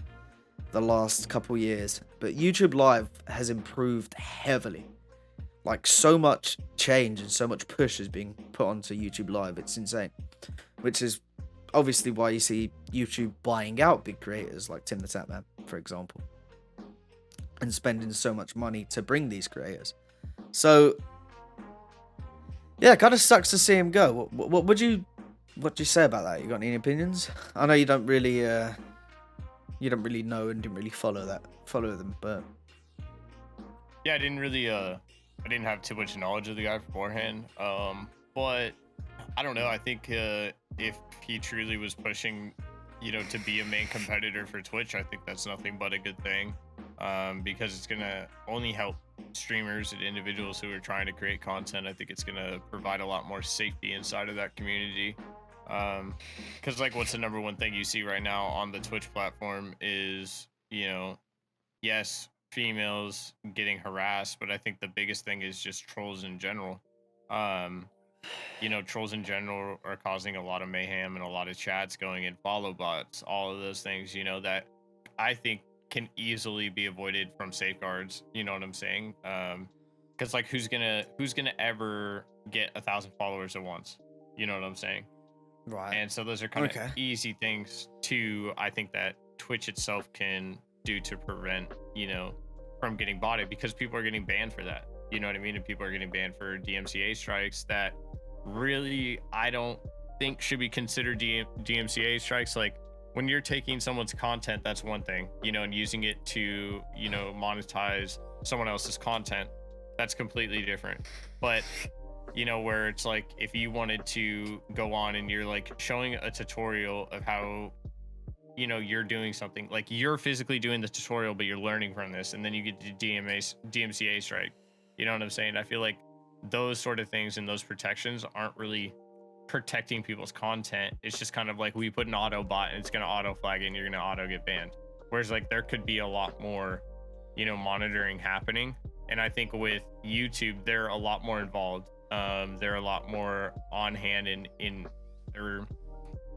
the last couple years, but YouTube Live has improved heavily. Like, so much change and so much push is being put onto YouTube Live. It's insane. Which is obviously why you see YouTube buying out big creators like Tim the Tatman, for example, and spending so much money to bring these creators. So yeah, it kind of sucks to see him go. What would you say about that? You got any opinions? I know you don't really know and didn't really follow them, but yeah, I didn't have too much knowledge of the guy beforehand. But I don't know. I think if he truly was pushing, to be a main competitor for Twitch, I think that's nothing but a good thing, because it's gonna only help streamers and individuals who are trying to create content. I think it's gonna provide a lot more safety inside of that community. Because like, what's the number one thing you see right now on the Twitch platform is, yes, females getting harassed, but I think the biggest thing is just trolls in general. Trolls in general are causing a lot of mayhem and a lot of chats going in, follow bots, all of those things, that I think can easily be avoided from safeguards. You know what I'm saying? Because like, who's gonna ever get 1,000 followers at once? You know what I'm saying? right. And so those are kind of easy things I think that Twitch itself can do to prevent, from getting botted, because people are getting banned for that. You know what I mean? And people are getting banned for DMCA strikes that really, I don't think should be considered DMCA strikes. Like, when you're taking someone's content, that's one thing, and using it to, monetize someone else's content, that's completely different. But, where it's like, if you wanted to go on and you're like showing a tutorial of how, you're doing something, like you're physically doing the tutorial, but you're learning from this, and then you get to DMCA strike. You know what I'm saying? I feel like those sort of things and those protections aren't really protecting people's content. It's just kind of like, we put an auto bot and it's going to auto flag it and you're going to auto get banned. Whereas like, there could be a lot more, monitoring happening. And I think with YouTube, they're a lot more involved. They're a lot more on hand or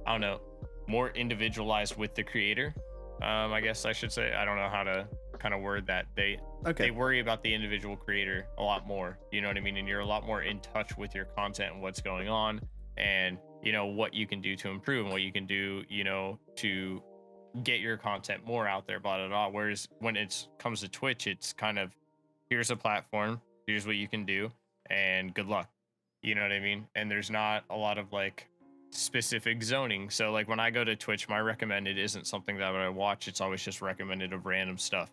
I don't know, more individualized with the creator. I guess I should say, I don't know how to kind of word that. They worry about the individual creator a lot more, you know what I mean? And you're a lot more in touch with your content and what's going on, and what you can do to improve and what you can do, to get your content more out there, blah, blah, blah. Whereas when it comes to Twitch, it's kind of, here's a platform, here's what you can do, and good luck. You know what I mean? And there's not a lot of like specific zoning. So like when I go to Twitch, my recommended isn't something that I watch. It's always just recommended of random stuff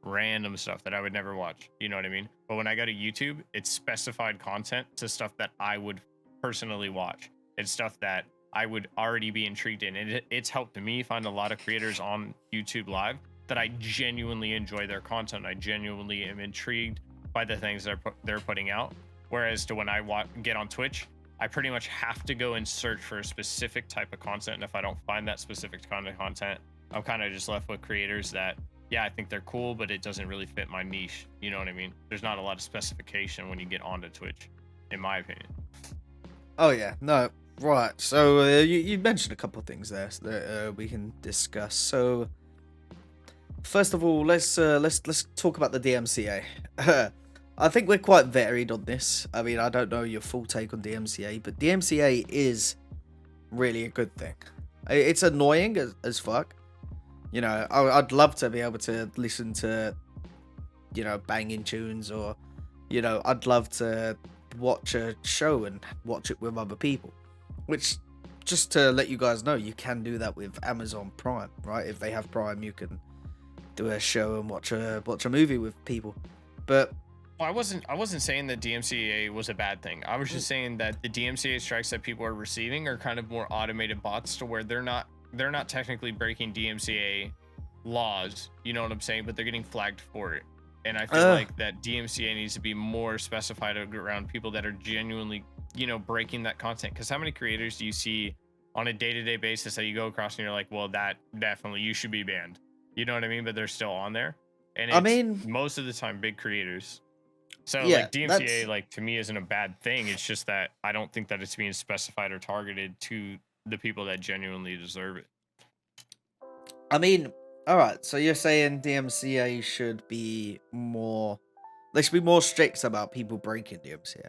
that I would never watch. You know what I mean? But when I go to YouTube, it's specified content to stuff that I would personally watch. It's stuff that I would already be intrigued in. And it's helped me find a lot of creators on YouTube Live that I genuinely enjoy their content. I genuinely am intrigued by the things they're putting out. Whereas to when I get on Twitch, I pretty much have to go and search for a specific type of content. And if I don't find that specific kind of content, I'm kind of just left with creators that, yeah, I think they're cool, but it doesn't really fit my niche. You know what I mean? There's not a lot of specification when you get onto Twitch, in my opinion. Oh yeah, no, right. So you mentioned a couple of things there that we can discuss. So first of all, let's talk about the DMCA. I think we're quite varied on this. I mean, I don't know your full take on DMCA, but DMCA is really a good thing. It's annoying as fuck. You know, I'd love to be able to listen to, you know, banging tunes, or, you know, I'd love to watch a show and watch it with other people. Which, just to let you guys know, you can do that with Amazon Prime, right? If they have Prime, you can do a show and watch a movie with people. But well, I wasn't saying that DMCA was a bad thing. I was just saying that the DMCA strikes that people are receiving are kind of more automated bots, to where they're not technically breaking DMCA laws, you know what I'm saying, but they're getting flagged for it. And I feel like that DMCA needs to be more specified around people that are genuinely, you know, breaking that content. Because how many creators do you see on a day-to-day basis that you go across and you're like, well, that definitely, you should be banned, you know what I mean, but they're still on there? And it's, I mean, most of the time big creators. So yeah, like DMCA, like, to me, isn't a bad thing. It's just that I don't think that it's being specified or targeted to the people that genuinely deserve it. I mean, all right. So you're saying DMCA should be more? They should be more strict about people breaking DMCA.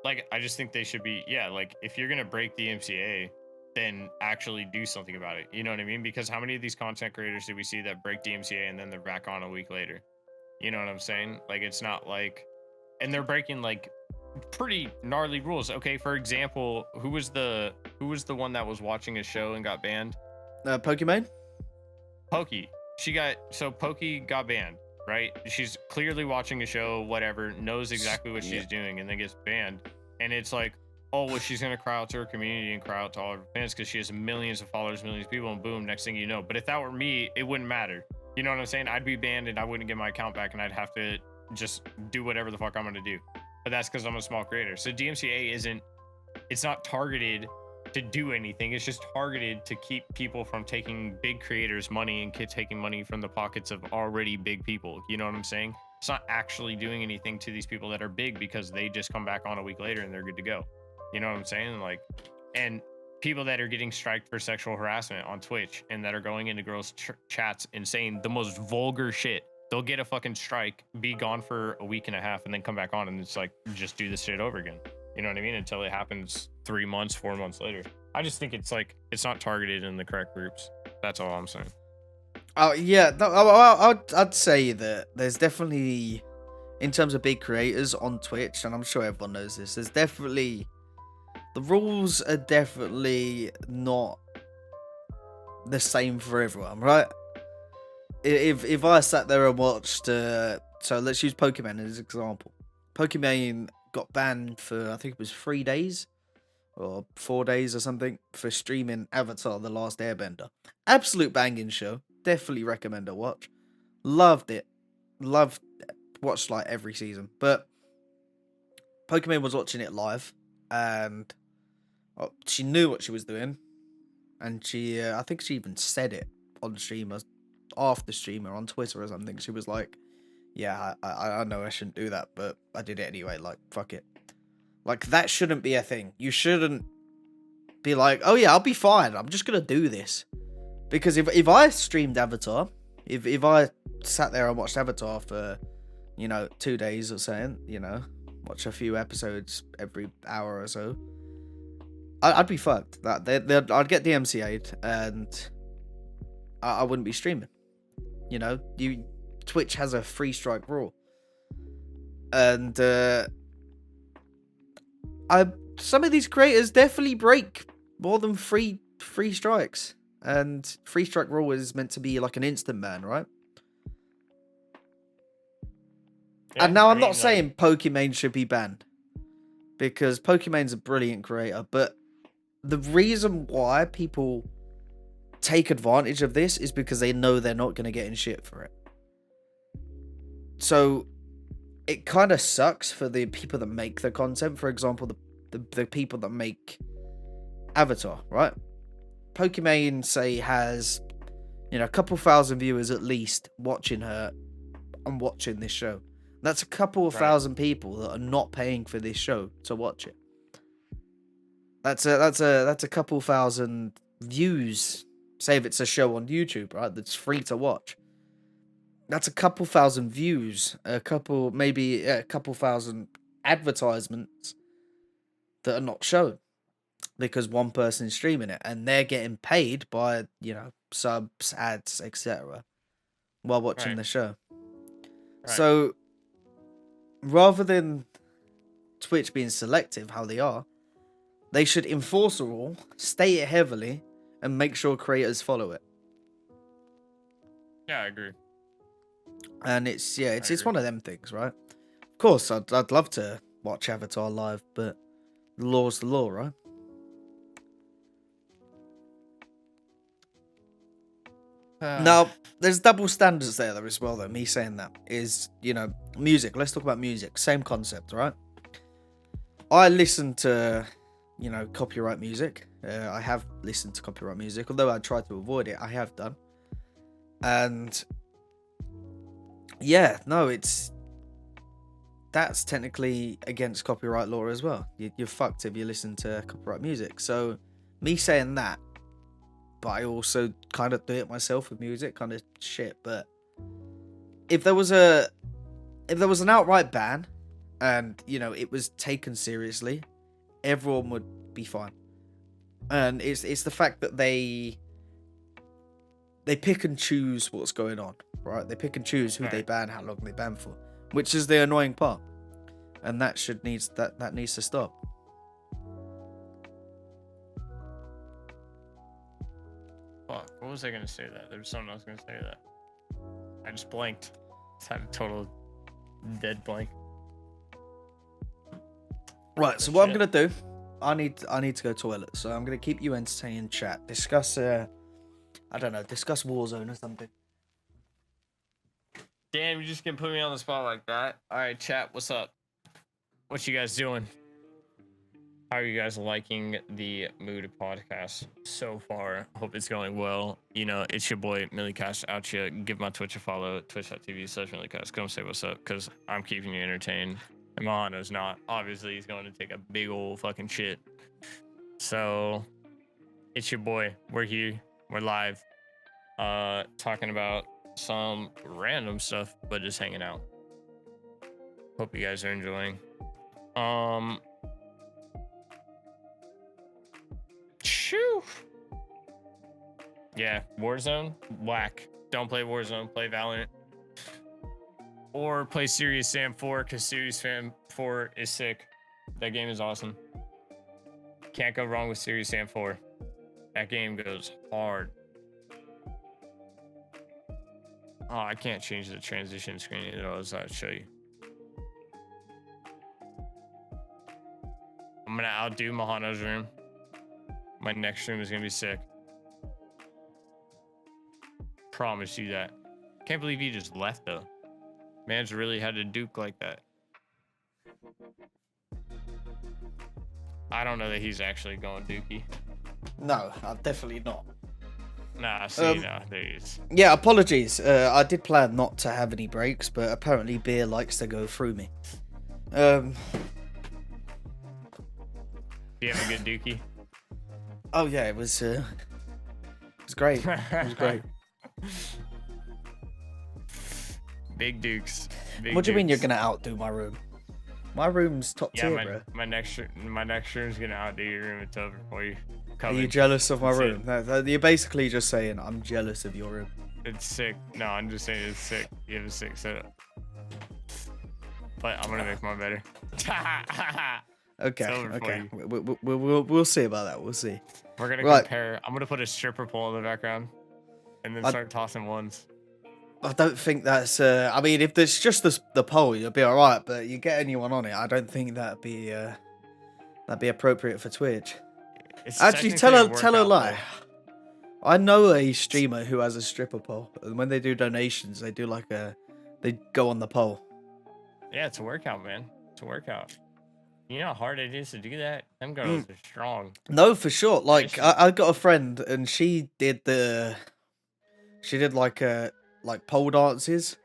Like, I just think they should be, yeah, like, if you're gonna break the MCA, then actually do something about it. You know what I mean? Because how many of these content creators do we see that break DMCA and then they're back on a week later? You know what I'm saying? Like, it's not like, and they're breaking like pretty gnarly rules. Okay, for example, who was the one that was watching a show and got banned? Pokemon? Pokey. Pokey got banned, right? She's clearly watching a show, whatever, knows exactly what she's doing, and then gets banned. And it's like, oh, well, she's gonna cry out to her community and cry out to all of her fans because she has millions of followers, millions of people, and boom, next thing you know. But if that were me, it wouldn't matter. You know what I'm saying? I'd be banned and I wouldn't get my account back, and I'd have to just do whatever the fuck I'm gonna do. But that's because I'm a small creator. So DMCA it's not targeted to do anything. It's just targeted to keep people from taking big creators' money and taking money from the pockets of already big people. You know what I'm saying? It's not actually doing anything to these people that are big, because they just come back on a week later and they're good to go. You know what I'm saying? Like, and people that are getting striked for sexual harassment on Twitch and that are going into girls' chats and saying the most vulgar shit, they'll get a fucking strike, be gone for a week and a half, and then come back on, and it's like, just do this shit over again. You know what I mean? Until it happens 3 months, 4 months later. I just think it's like, it's not targeted in the correct groups. That's all I'm saying. Oh yeah, no, I'd say that there's definitely, in terms of big creators on Twitch, and I'm sure everyone knows this, there's definitely, the rules are definitely not the same for everyone, right? If I sat there and watched, so let's use Pokemon as an example. Pokemon got banned for, I think it was 3 days or 4 days or something, for streaming Avatar: The Last Airbender. Absolute banging show. Definitely recommend a watch. Loved it. Watched like every season. But Pokemon was watching it live, and she knew what she was doing, and she, I think she even said it on stream, after stream, or on Twitter or something. She was like, yeah, I know I shouldn't do that, but I did it anyway, like, fuck it. Like, that shouldn't be a thing. You shouldn't be like, oh yeah, I'll be fine, I'm just gonna do this. Because if I streamed Avatar, if I sat there and watched Avatar for, 2 days or something, watch a few episodes every hour or so, I'd be fucked. I'd get DMCA'd, and I wouldn't be streaming. Twitch has a 3 strike rule, and some of these creators definitely break more than three strikes, and 3-strike rule is meant to be like an instant ban, right? Yeah, And now I I'm not mean, saying Pokimane should be banned, because Pokimane's a brilliant creator, but the reason why people take advantage of this is because they know they're not going to get in shit for it. So it kind of sucks for the people that make the content. For example, the people that make Avatar, right? Pokimane, say, has, you know, a couple thousand viewers at least watching her and watching this show. That's a couple of thousand people that are not paying for this show to watch it. That's a couple thousand views. Say if it's a show on YouTube, right? That's free to watch. That's a couple thousand views, maybe a couple thousand advertisements that are not shown because one person's streaming it and they're getting paid by, you know, subs, ads, etc. while watching the show. So rather than Twitch being selective how they are, they should enforce a rule, state it heavily, and make sure creators follow it. Yeah, I agree. And it's one of them things, right? Of course, I'd love to watch Avatar live, but the law's the law, right? Now, there's double standards there as well, though. Me saying that is, you know, music. Let's talk about music. Same concept, right? I listen to, you know, copyright music. I have listened to copyright music, although I try to avoid it. I have done. And yeah, no, that's technically against copyright law as well. You're fucked if you listen to copyright music. So me saying that, but I also kind of do it myself with music, kind of shit. But if there was an outright ban, and you know it was taken seriously, everyone would be fine. And it's the fact that they pick and choose what's going on, right? They pick and choose who they ban, how long they ban for, which is the annoying part, and that needs to stop. Fuck, what was I gonna say that? There was something I was gonna say that. I just blanked. Just had a total dead blank. Right, so what I'm gonna do, I need to go toilet, so I'm gonna keep you entertained, chat. Discuss discuss Warzone or something. Damn, you just gonna put me on the spot like that. Alright, chat, what's up? What you guys doing? How are you guys liking the Mood podcast so far? Hope it's going well. You know, it's your boy Millicast out here. Give my Twitch a follow, twitch.tv/Millicast. Come say what's up, because I'm keeping you entertained. And Mahano's not. Obviously, he's going to take a big old fucking shit. So, it's your boy. We're here. We're live. Talking about some random stuff, but just hanging out. Hope you guys are enjoying. Shoo. Yeah, Warzone, whack. Don't play Warzone, play Valorant. Or play Sirius Sam 4, because Sirius Sam 4 is sick. That game is awesome. Can't go wrong with Sirius Sam 4. That game goes hard. Oh, I can't change the transition screen at all, so I'll show you. I'm gonna outdo Mahano's room. My next room is gonna be sick. Promise you that. Can't believe he just left though. Man's really had a duke like that. I don't know that he's actually going dookie. No, definitely not. Nah, see, no, there he is. Yeah, apologies. I did plan not to have any breaks, but apparently beer likes to go through me. Do you have a good dookie? Oh yeah, it was great. It was great. Big dukes. What do you mean you're gonna outdo my room? My room's top tier, bro. My next room's gonna outdo your room. It's over for you. Are you jealous of my room? You're basically just saying I'm jealous of your room. It's sick. No, I'm just saying it's sick. You have a sick setup. But I'm gonna make mine better. Okay, It's over for okay. you. We'll see about that. We'll see. We're gonna Right. compare. I'm gonna put a stripper pole in the background, and then I- start tossing ones. I don't think that's. I mean, if there's just the poll, you'll be all right. But you get anyone on it, I don't think that'd be appropriate for Twitch. It's Actually, technically tell her workout lie. pole. I know a streamer who has a stripper pole, and when they do donations, they do they go on the pole. Yeah, it's a workout, man. It's a workout. You know how hard it is to do that? Them girls are strong. No, for sure. Like should- I got a friend, and she did like pole dances,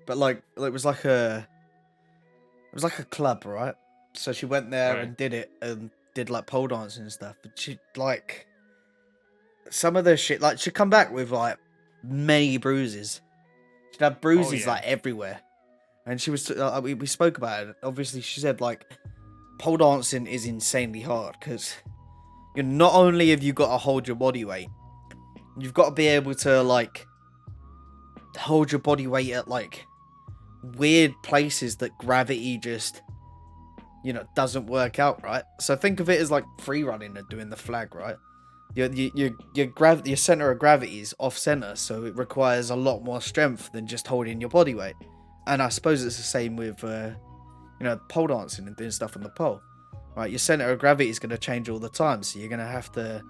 but like it was like a club, right? So she went there Right. and did it and did like pole dancing and stuff. But she like some of the shit, like she'd come back with like many bruises. She'd have bruises yeah. like everywhere, and she was we spoke about it. Obviously, she said like pole dancing is insanely hard because you're not only have you got to hold your body weight, you've got to be able to like hold your body weight at like weird places that gravity just doesn't work out, right? So think of it as like free running and doing the flag, right? Your center of gravity is off center, so it requires a lot more strength than just holding your body weight. And I suppose it's the same with pole dancing and doing stuff on the pole, right? Your center of gravity is going to change all the time, so you're going to have to,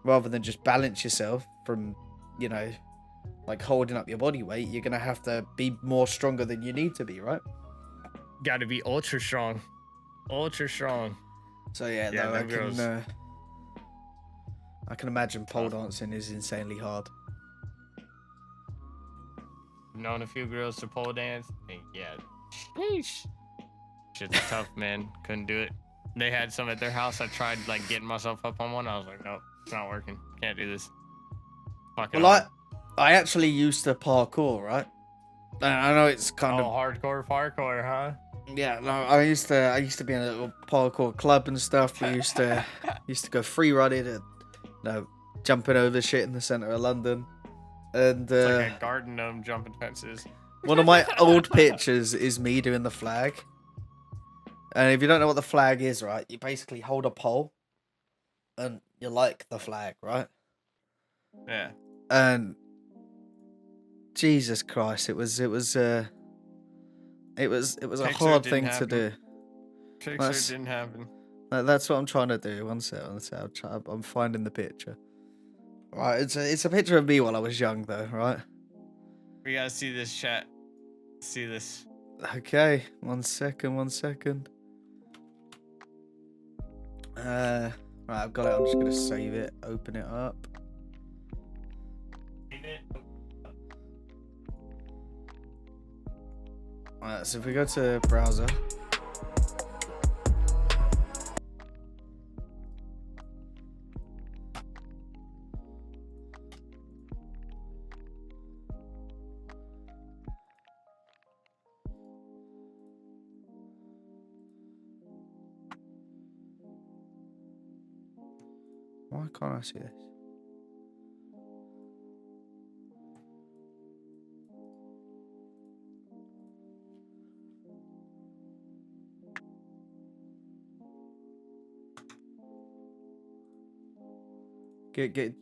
rather than just balance yourself from like holding up your body weight, you're going to have to be more stronger than you need to be, right? Got to be ultra strong. Ultra strong. So yeah, Yeah, no, I can imagine pole dancing is insanely hard. Known a few girls to pole dance. And yeah. Sheesh. Shit's tough, man. Couldn't do it. They had some at their house. I tried like getting myself up on one. I was like, nope, it's not working. Can't do this. Fuck it. Well, I actually used to parkour, right? And I know it's kind of hardcore parkour, huh? yeah. No, I used to be in a little parkour club and stuff. We used to go free running and jumping over shit in the center of London. And It's like a garden gnome jumping fences. one of my old pictures is me doing the flag. And if you don't know what the flag is, right, you basically hold a pole and you like the flag, right? Yeah. And Jesus Christ, it was a hard thing to do. Picture didn't happen. That's what I'm trying to do. One sec. I'm finding the picture. Right, it's a picture of me while I was young, though. Right. We gotta see this chat. See this. Okay. 1 second. 1 second. Right, I've got it. I'm just gonna save it. Open it up. Alright, so if we go to browser. Why can't I see this?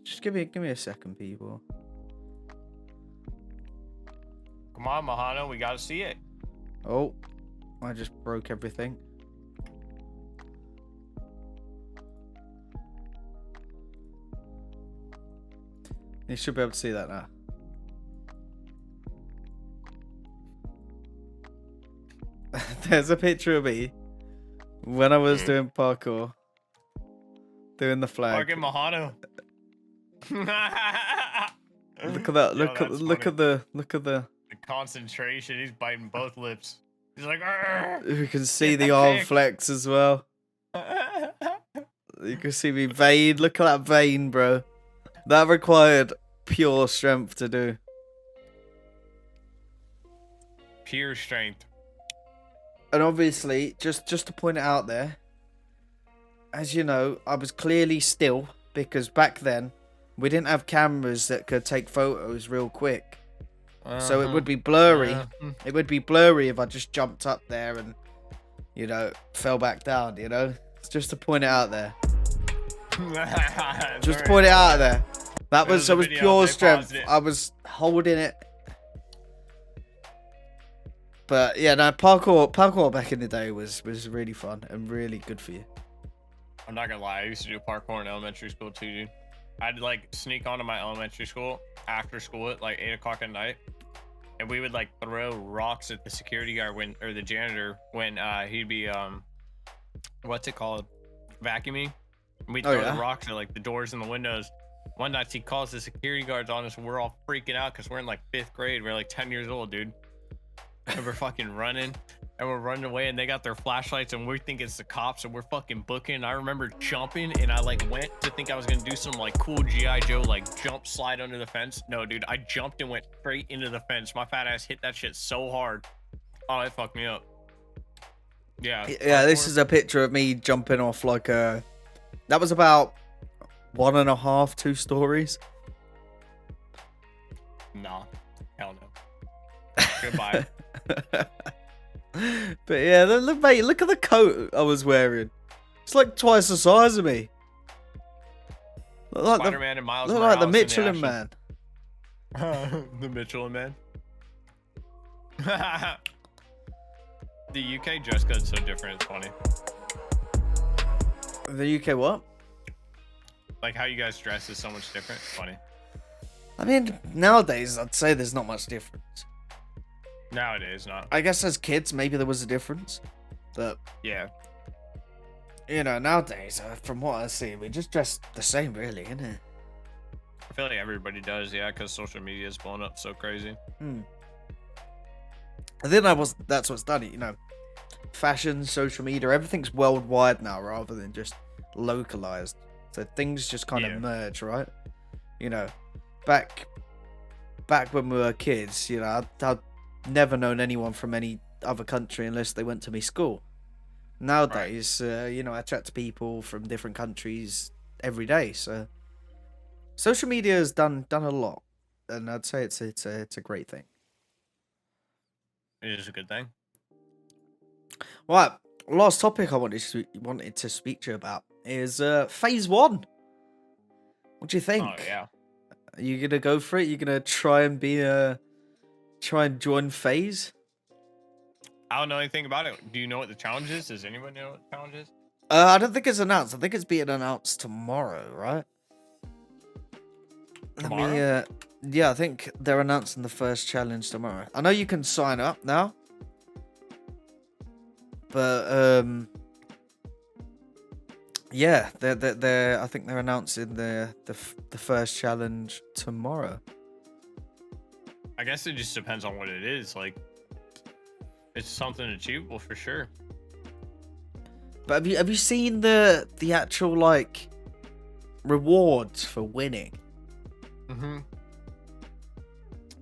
Just give me a second, people. Come on, Mahano, we gotta see it. Oh, I just broke everything. You should be able to see that now. There's a picture of me when I was doing parkour, doing the flag. Fucking Mahano. Look at that! Look at the The concentration. He's biting both lips. He's like, "Arr!" You can see Get the the arm pic. flex as well. You can see me vein. Look at that vein, bro. That required pure strength to do. Pure strength. And obviously, just to point it out there, as you know, I was clearly still because back then we didn't have cameras that could take photos real quick. So it would be blurry. It would be blurry if I just jumped up there and, fell back down, Just to point it out there. Just Sorry. point it out there. That was a video, pure they strength. paused it. I was holding it. But yeah, no, parkour back in the day was really fun and really good for you. I'm not gonna lie, I used to do parkour in elementary school too, dude. I'd like sneak onto my elementary school after school at like 8 o'clock at night, and we would like throw rocks at the security guard or the janitor when he'd be what's it called, vacuuming. And we'd throw the rocks at like the doors and the windows. One night he calls the security guards on us, and we're all freaking out because we're in like 5th grade. We're like 10 years old, dude. And we're fucking running, and we're running away, and they got their flashlights, and we think it's the cops, and we're fucking booking. I remember jumping, and I like went to think I was gonna do some like cool G.I. Joe like jump slide under the fence. No, dude, I jumped and went straight into the fence. My fat ass hit that shit so hard. Oh, it fucked me up. Yeah. Yeah, this is a picture of me jumping off like a. That was about 1.5, 2 stories. Nah, hell no. Goodbye. But yeah, look, mate, look at the coat I was wearing. It's like twice the size of me. Look like Spider-Man and Miles look Morales like the in Michelin Man. The Michelin Man. The UK dress code's so different, it's funny. The UK what? Like how you guys dress is so much different. It's funny. I mean, nowadays I'd say there's not much difference. Nowadays, not. I guess as kids, maybe there was a difference. But, Yeah. you know, nowadays, from what I see, we just dress the same, really, innit? I feel like everybody does, yeah, because social media is blown up so crazy. And then that's what's done it, you know. Fashion, social media, everything's worldwide now rather than just localized. So things just kind of merge, right? You know, back when we were kids, you know, I'd never known anyone from any other country unless they went to my school. Nowadays, you know, I chat to people from different countries every day. So social media has done a lot, and I'd say it's a great thing. It is a good thing. Right, last topic I wanted to speak to you about is Faze One. What do you think? Oh yeah. Are you gonna go for it? You gonna try and join Faze? I don't know anything about it. Do you know what the challenge is? Does anyone know what the challenge is? I don't think it's announced. I think it's being announced tomorrow, right? Tomorrow? Yeah, I think they're announcing the first challenge tomorrow. I know you can sign up now, but yeah, they're I think they're announcing the first challenge tomorrow. I guess it just depends on what it is. Like, it's something achievable for sure. But have you seen the actual like rewards for winning? $1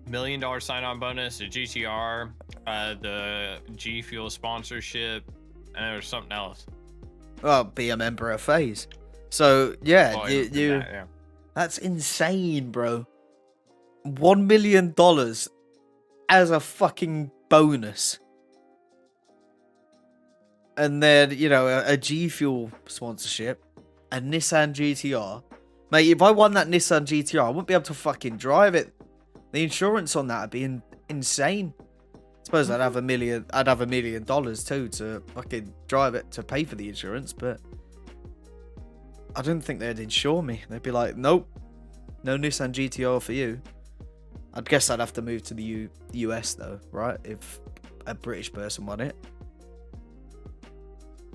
million sign-on bonus, a GTR, the G Fuel sponsorship, and there was something else. Well, be a member of Faze. So yeah, Yeah. That's insane, bro. $1 million as a fucking bonus. And then, you know, a G Fuel sponsorship, a Nissan GTR. Mate, if I won that Nissan GTR, I wouldn't be able to fucking drive it. The insurance on that would be insane. I suppose I'd have $1 million too to fucking drive it to pay for the insurance, but I don't think they'd insure me. They'd be like, nope, no Nissan GTR for you. I'd guess I'd have to move to the US though, right? If a British person won it.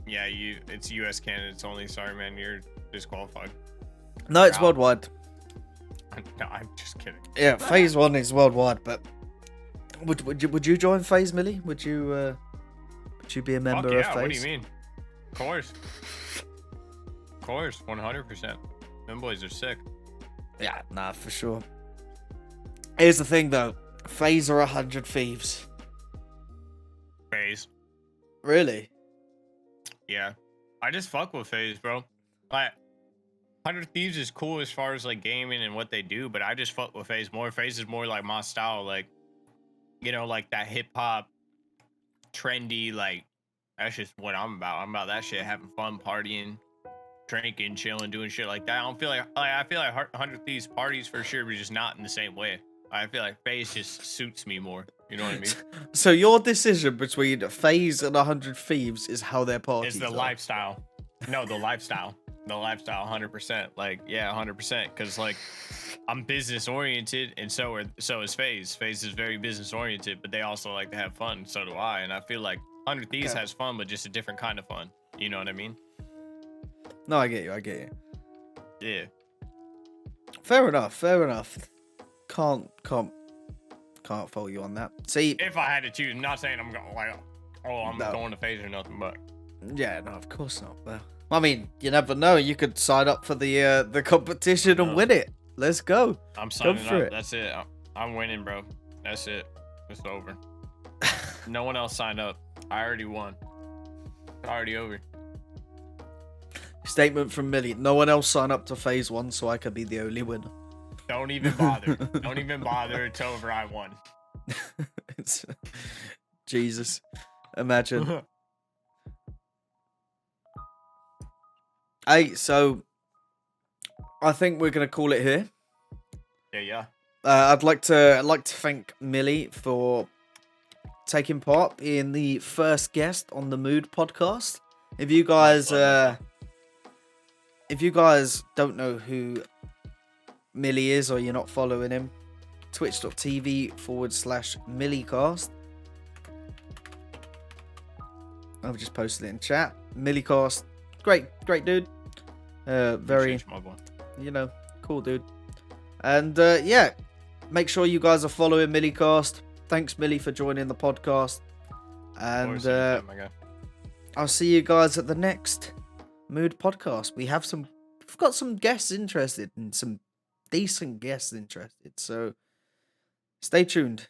Yeah, it's US candidates only. Sorry, man, you're disqualified. No, it's worldwide. No, I'm just kidding. Yeah, Faze One is worldwide, but would you join Faze, Millie? Would you be a member of Faze? What do you mean? Of course. Of course, 100%. Them boys are sick. Yeah, nah, for sure. Here's the thing though, Faze are 100 Thieves. Faze. Really? Yeah. I just fuck with Faze, bro. Like, 100 Thieves is cool as far as like gaming and what they do, but I just fuck with Faze more. Faze is more like my style, like, you know, like that hip hop, trendy, like That's just what I'm about. I'm about that shit, having fun, partying, drinking, chilling, doing shit like that. I don't feel like I feel like 100 Thieves parties for sure, but just not in the same way. I feel like Faze just suits me more. You know what I mean? So your decision between Faze and 100 Thieves is how their parties It's the are. lifestyle. No, the lifestyle. The lifestyle, 100%. Like, yeah, 100%. Because like, I'm business oriented, and so is Faze. Faze is very business oriented, but they also like to have fun. So do I. And I feel like 100 Thieves has fun, but just a different kind of fun. You know what I mean? No, I get you. I get you. Yeah. Fair enough. Fair enough. Can't fault you on that. See, If I had to choose, I'm not saying I'm going like, oh, I'm going to Faze or nothing, but yeah, no, of course not. But I mean, you never know. You could sign up for the competition and win it. Let's go. I'm signing up. That's it. I'm winning, bro. That's it. It's over. No one else signed up. I already won. It's already over. Statement from Millie. No one else signed up to Phase 1, so I could be the only winner. Don't even bother. Don't even bother. It's over. I won. Jesus. Imagine. Hey, so I think we're gonna call it here. Yeah. I'd like to thank Millie for taking part in the first guest on the Mood podcast. If you guys don't know who Millie is, or you're not following him, twitch.tv/Millicast. I've just posted it in chat. Millicast, great dude. Very, cool dude. And yeah, make sure you guys are following Millicast. Thanks, Millie, for joining the podcast. And I'll see you guys at the next Mood podcast. We've got some guests interested, and some decent guests interested. So stay tuned.